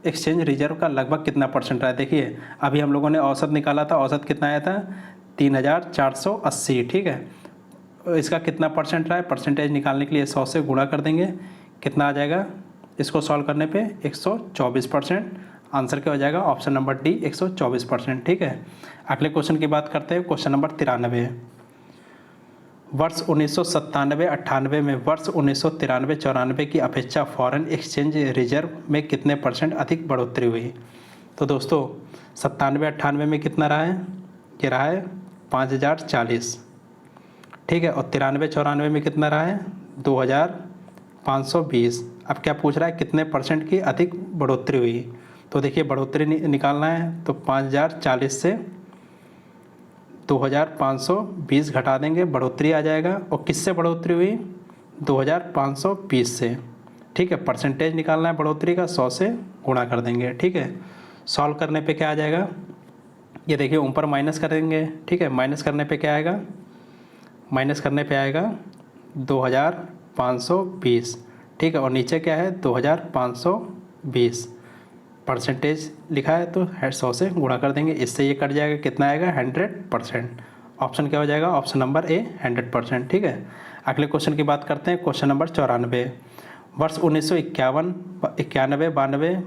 एक्सचेंज रिजर्व का लगभग कितना परसेंट रहा है। देखिए अभी हम लोगों ने औसत निकाला था, औसत कितना आया था 3,480। ठीक है, इसका कितना परसेंट रहा है, परसेंटेज निकालने के लिए 100 से गुणा कर देंगे, कितना आ जाएगा, इसको सॉल्व करने पे 124%। आंसर क्या हो जाएगा ऑप्शन नंबर डी, 124%। ठीक है, अगले क्वेश्चन की बात करते हैं, क्वेश्चन नंबर 93। वर्ष 1997-98 में वर्ष 1993-94 की अपेक्षा फॉरेन एक्सचेंज रिजर्व में कितने परसेंट अधिक बढ़ोतरी हुई। तो दोस्तों 97-98 में कितना रहा है, ये रहा है 5,040। ठीक है, और 93-94 में कितना रहा है 2,520। अब क्या पूछ रहा है, कितने परसेंट की अधिक बढ़ोतरी हुई। तो देखिए बढ़ोतरी निकालना है तो 5,040 से 2,520 घटा देंगे, बढ़ोतरी आ जाएगा। और किससे बढ़ोतरी हुई 2,520 से। ठीक है, परसेंटेज निकालना है बढ़ोतरी का, 100 से गुणा कर देंगे। ठीक है, सॉल्व करने पे क्या आ जाएगा, ये देखिए ऊपर माइनस करेंगे। ठीक है, माइनस करने पे क्या आएगा, माइनस करने पे आएगा 2,520। ठीक है, और नीचे क्या है 2,520, परसेंटेज लिखा है तो 100 से गुणा कर देंगे, इससे ये कट जाएगा, कितना आएगा 100%। ऑप्शन क्या हो जाएगा, ऑप्शन नंबर ए 100%। ठीक है, अगले क्वेश्चन की बात करते हैं, क्वेश्चन नंबर 94। वर्ष 1991, 91,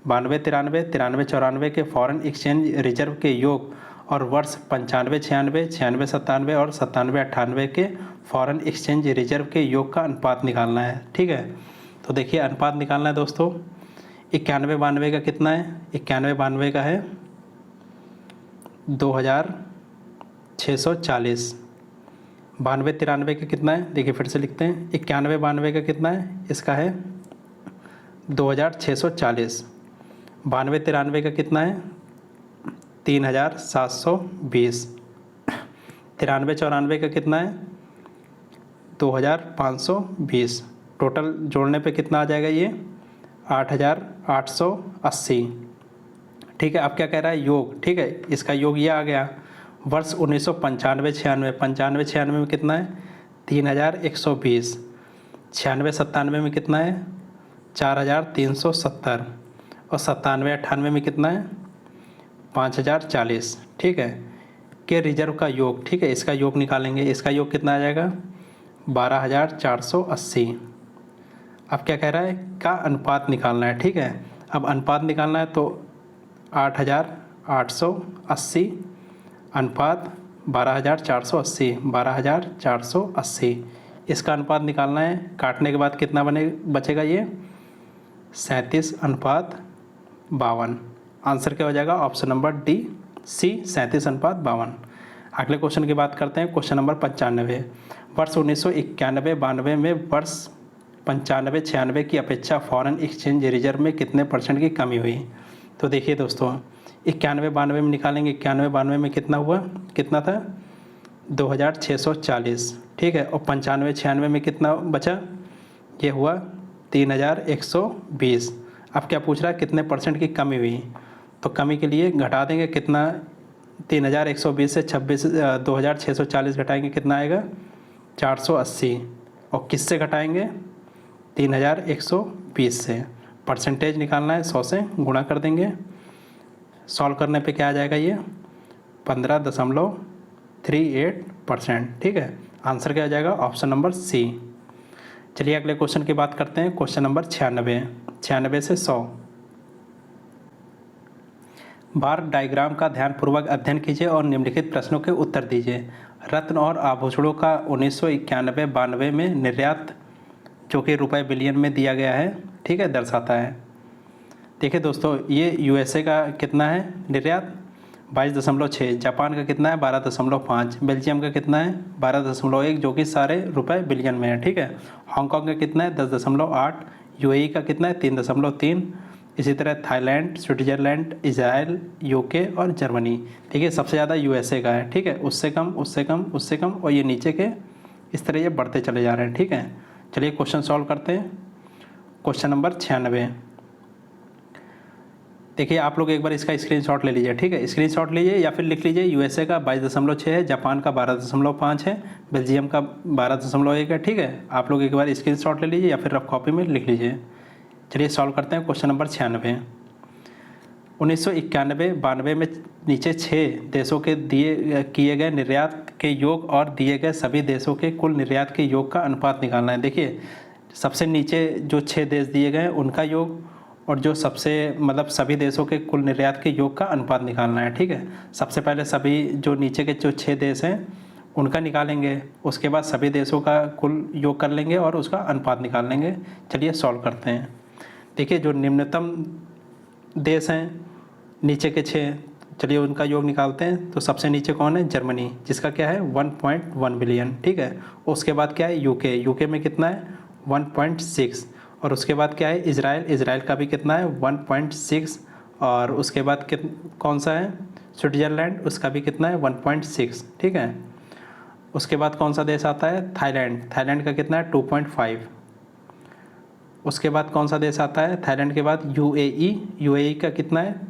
92, 93, 94 के फॉरेन एक्सचेंज रिजर्व के योग और वर्ष 95, 96, 96, 97 और 97, 98 के फॉरेन एक्सचेंज रिजर्व के योग का अनुपात निकालना है। ठीक है, तो देखिए अनुपात निकालना है दोस्तों। 91, 92 का कितना है? 91, 92 का है 2640। 92, 93 का कितना है? देखिए फिर से लिखते हैं। 91, 92 का कितना है? इसका है 2640। 92, 93 का कितना है? 3720। 93, 94 का कितना है? 2520। टोटल जोड़ने पे कितना आ जाएगा ये? 8880। ठीक है, अब क्या कह रहा है? योग। ठीक है, इसका योग ये आ गया। वर्ष 1995, 96, 95, 96 में कितना है? 3120। 96, 97 में कितना है? 4370। और 97, 98 में कितना है? 5040। ठीक है, के रिजर्व का योग। ठीक है, इसका योग निकालेंगे। इसका योग कितना आ जाएगा? 12480। अब क्या कह रहा है? का अनुपात निकालना है। ठीक है, अब अनुपात निकालना है तो 8880 अनुपात 12480। 12480 इसका अनुपात निकालना है। काटने के बाद कितना बचेगा ये? 37:52। आंसर क्या हो जाएगा? ऑप्शन नंबर डी, सी, 37:52। अगले क्वेश्चन की बात करते हैं। Question number 95। वर्ष 1991, 92 में वर्ष 95, 96 की अपेक्षा फॉरेन एक्सचेंज रिजर्व में कितने % की कमी हुई? तो देखिए दोस्तों, 91, 92 में निकालेंगे। 91, 92 में कितना हुआ? कितना था? 2640। ठीक है, और 95, 96 में कितना बचा? ये हुआ 3120। अब क्या पूछ रहा है? कितने % की कमी हुई? तो कमी के लिए घटा देंगे। कितना? 3120 से 2640 घटाएंगे, कितना आएगा? 480। और किससे घटाएंगे? 3120 से। परसेंटेज निकालना है, 100 से गुणा कर देंगे। सॉल्व करने पे क्या आ जाएगा? ये 15.38%। ठीक है, आंसर क्या आ जाएगा? Option number C. चलिए अगले क्वेश्चन की बात करते हैं। Question number 96। 96 से 100। बार डायग्राम का ध्यानपूर्वक अध्ययन कीजिए और निम्नलिखित प्रश्नों के उत्तर दीजिए। रत्न और आभूषणों का 1991, 92 में निर्यात, जो कि रुपए बिलियन में दिया गया है, ठीक है, दर्शाता है। देखिए दोस्तों, ये यूएसए का कितना है निर्यात? 22.6। जापान का कितना है? 12.5। बेल्जियम का कितना है? 12.1, जो कि सारे रुपए बिलियन में है। ठीक है, हांगकांग का कितना है? 10.8। यूएई का कितना है? 3.3। इसी तरह थाईलैंड, स्विट्जरलैंड, इजराइल, यूके और जर्मनी। ठीक है, सबसे ज़्यादा यूएसए का है। ठीक है, उससे कम, उससे कम, उससे कम, और ये नीचे के इस तरह ये बढ़ते चले जा रहे हैं। ठीक है, चलिए क्वेश्चन सॉल्व करते हैं। Question number 96। देखिए आप लोग एक बार इसका स्क्रीनशॉट ले लीजिए। ठीक है, स्क्रीनशॉट लीजिए या फिर लिख लीजिए। यूएसए का 22.6 है, जापान का 12.5 है, बेल्जियम का 12.1 है। ठीक है, आप लोग एक बार स्क्रीनशॉट ले लीजिए या फिर रफ कॉपी में लिख लीजिए। चलिए सॉल्व करते हैं। Question number 96। 1991, 92 में नीचे 6 देशों के किए गए निर्यात के योग और दिए गए सभी देशों के कुल निर्यात के योग का अनुपात निकालना है। देखिए सबसे नीचे जो 6 देश दिए गए हैं उनका योग, और जो सबसे सभी देशों के कुल निर्यात के योग का अनुपात निकालना है। ठीक है, सबसे पहले सभी जो नीचे के जो 6 देश हैं उनका निकालेंगे, उसके बाद सभी देशों का कुल योग कर लेंगे और उसका अनुपात निकाल लेंगे। चलिए सॉल्व करते हैं। देखिए जो निम्नतम देश हैं नीचे के 6, चलिए उनका योग निकालते हैं। तो सबसे नीचे कौन है? जर्मनी, जिसका क्या है 1.1 बिलियन। ठीक है, उसके बाद क्या है? यूके, यूके में कितना है? 1.6। और उसके बाद क्या है? इजराइल, इजराइल का भी कितना है? 1.6। और उसके बाद कौन सा है? स्विट्जरलैंड, उसका भी कितना है? 1.6। ठीक है, उसके बाद कौन सा देश आता है? थाईलैंड, थाईलैंड का कितना है? 2.5। उसके बाद कौन सा देश आता है? थाईलैंड के बाद यूएई, यूएई का कितना है?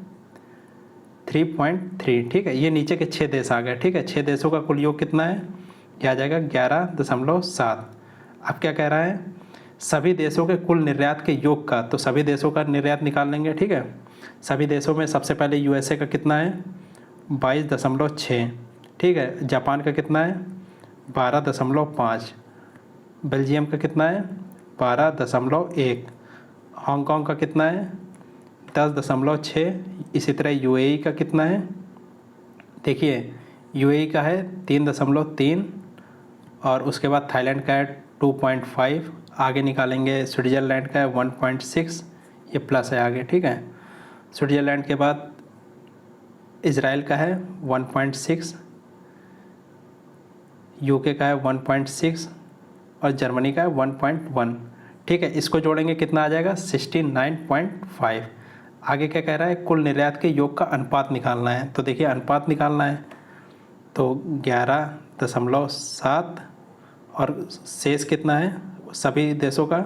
3.3। ठीक है, ये नीचे के 6 देश आ गए। ठीक है, 6 देशों का कुल योग कितना है? क्या आ जाएगा? 11.7। अब क्या कह रहा है? सभी देशों के कुल निर्यात के योग का, तो सभी देशों का निर्यात निकाल लेंगे। ठीक है, सभी देशों में सबसे पहले यूएसए का कितना है? 22.6। ठीक है, जापान का कितना है? 12.5। बेल्जियम का कितना है? 12.1। हांगकांग का कितना है? 10.6। इसी तरह यूएई का कितना है? देखिए यूएई का है 3.3 और उसके बाद थाईलैंड का है 2.5, आगे निकालेंगे स्विट्ज़रलैंड का है 1.6, ये प्लस है आगे, ठीक है। स्विट्ज़रलैंड के बाद इजराइल का है 1.6, यूके का है 1.6 और जर्मनी का है 1.1, ठीक है। इसको जोड़ेंगे कितना आ जाएगा 69.5। आगे क्या कह रहा है, कुल निर्यात के योग का अनुपात निकालना है। तो देखिए अनुपात निकालना है तो 11.7 और शेष कितना है सभी देशों का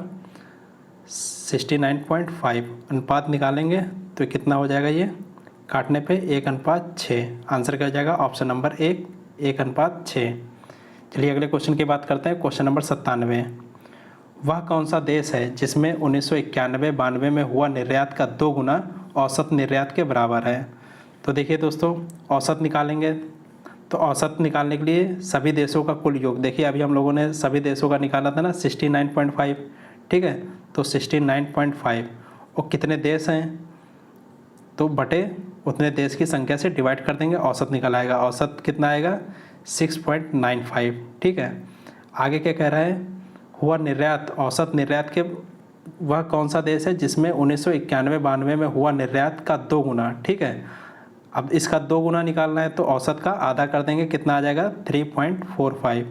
69.5। अनुपात निकालेंगे तो कितना हो जाएगा, ये काटने पे 1:6। आंसर क्या हो जाएगा ऑप्शन नंबर 1, 1:6। चलिए अगले क्वेश्चन की बात करते हैं। क्वेश्चन नंबर 97, वह कौन सा देश है जिसमें 1991-92 में हुआ निर्यात का 2 गुना औसत निर्यात के बराबर है। तो देखिए दोस्तों, औसत निकालेंगे तो औसत निकालने के लिए सभी देशों का कुल योग, देखिए अभी हम लोगों ने सभी देशों का निकाला था ना 69.5, ठीक है। तो 69.5 और कितने देश हैं तो बटे उतने देश की संख्या से डिवाइड कर देंगे, औसत निकल आएगा। औसत कितना आएगा 6.95, ठीक है। आगे क्या कह रहा है, हुआ निर्यात, औसत निर्यात के वह कौन सा देश है जिसमें 1991-92 में हुआ निर्यात का 2 गुना, ठीक है। अब इसका 2 गुना निकालना है तो औसत का आधा कर देंगे, कितना आ जाएगा 3.45।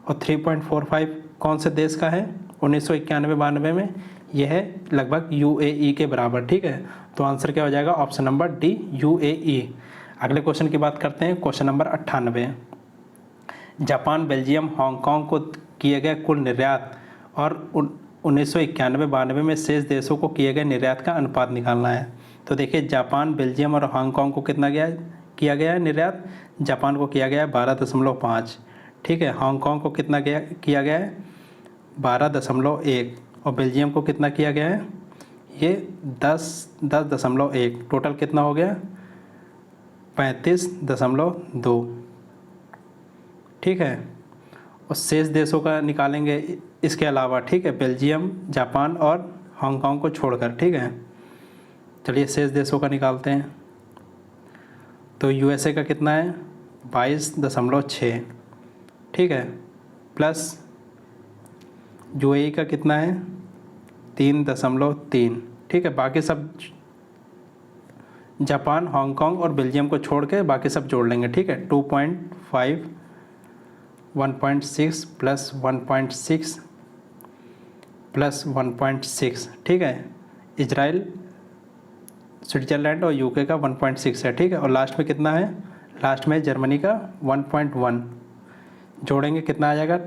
और 3.45 कौन से देश का है 1991-92 में, यह है लगभग यूएई के बराबर, ठीक है। तो आंसर क्या हो जाएगा ऑप्शन नंबर डी, यूएई। अगले क्वेश्चन की बात करते हैं। Question number 98, Japan, Belgium, Hong Kong को किए गए कुल निर्यात और 1991-92 में शेष देशों को किए गए निर्यात का अनुपात निकालना है। तो देखिए जापान, बेल्जियम और हांगकांग को कितना किया गया है निर्यात, जापान को किया गया है 12.5, ठीक है। हांगकांग को कितना किया गया है 12.1 और बेल्जियम को कितना किया गया है ये 10.1। टोटल कितना हो गया 35.2, ठीक है। और शेष देशों का निकालेंगे इसके अलावा, ठीक है, बेल्जियम, जापान और हांगकांग को छोड़कर, ठीक है। चलिए शेष देशों का निकालते हैं। तो यूएसए का कितना है 22.6, ठीक है, प्लस यूएई का कितना है 3.3, ठीक है। बाकी सब जापान, हांगकांग और बेल्जियम को छोड़ के बाकी सब जोड़ लेंगे, ठीक है। 2.5, 1.6 प्लस 1.6 प्लस 1.6, ठीक है। इजराइल, स्विट्ज़रलैंड और यूके का 1.6 है, ठीक है। और लास्ट में कितना है, लास्ट में जर्मनी का 1.1 जोड़ेंगे कितना आ जाएगा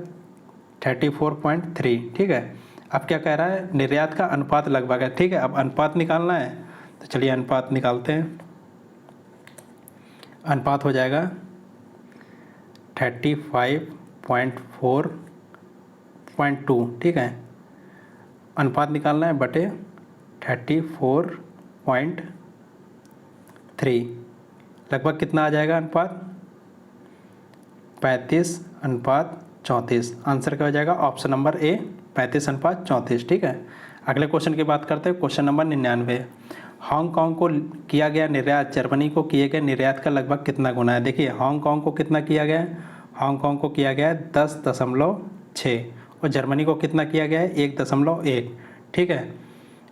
34.3, ठीक है। अब क्या कह रहा है, निर्यात का अनुपात लगभग है, ठीक है। अब अनुपात निकालना है तो चलिए अनुपात निकालते हैं। अनुपात हो जाएगा 35.4.2, ठीक है। अनुपात निकालना है बटे 34.3, लगभग कितना आ जाएगा अनुपात 35:34। आंसर क्या हो जाएगा ऑप्शन नंबर ए, 35:34, ठीक है। अगले क्वेश्चन की बात करते हैं। क्वेश्चन नंबर 99, हांगकांग को किया गया निर्यात जर्मनी को किए गए निर्यात का लगभग कितना गुना है। देखिए हांगकांग को कितना किया गया है, हांगकांग को किया गया है 10.6 और जर्मनी को कितना किया गया है 1.1, ठीक है।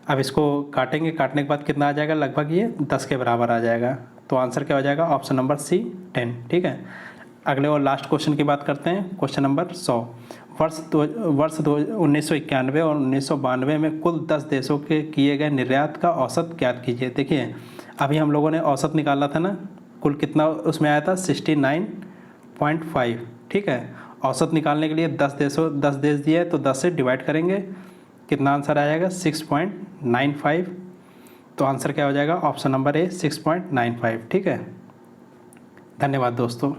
अब इसको काटेंगे, काटने के बाद कितना आ जाएगा, लगभग ये 10 के बराबर आ जाएगा। तो आंसर क्या हो जाएगा ऑप्शन नंबर सी, 10, ठीक है। अगले और लास्ट क्वेश्चन की बात करते हैं। क्वेश्चन नंबर 100, वर्ष 1991 और 1992 में कुल 10 देशों के किए गए निर्यात का औसत ज्ञात कीजिए। देखिए अभी हम लोगों ने औसत निकाला था ना, कुल कितना उसमें आया था 69.5, ठीक है। औसत निकालने के लिए 10 देश दिए तो 10 से डिवाइड करेंगे, कितना आंसर आ जाएगा 6.95। तो आंसर क्या हो जाएगा ऑप्शन नंबर ए, 6.95, ठीक है। धन्यवाद दोस्तों।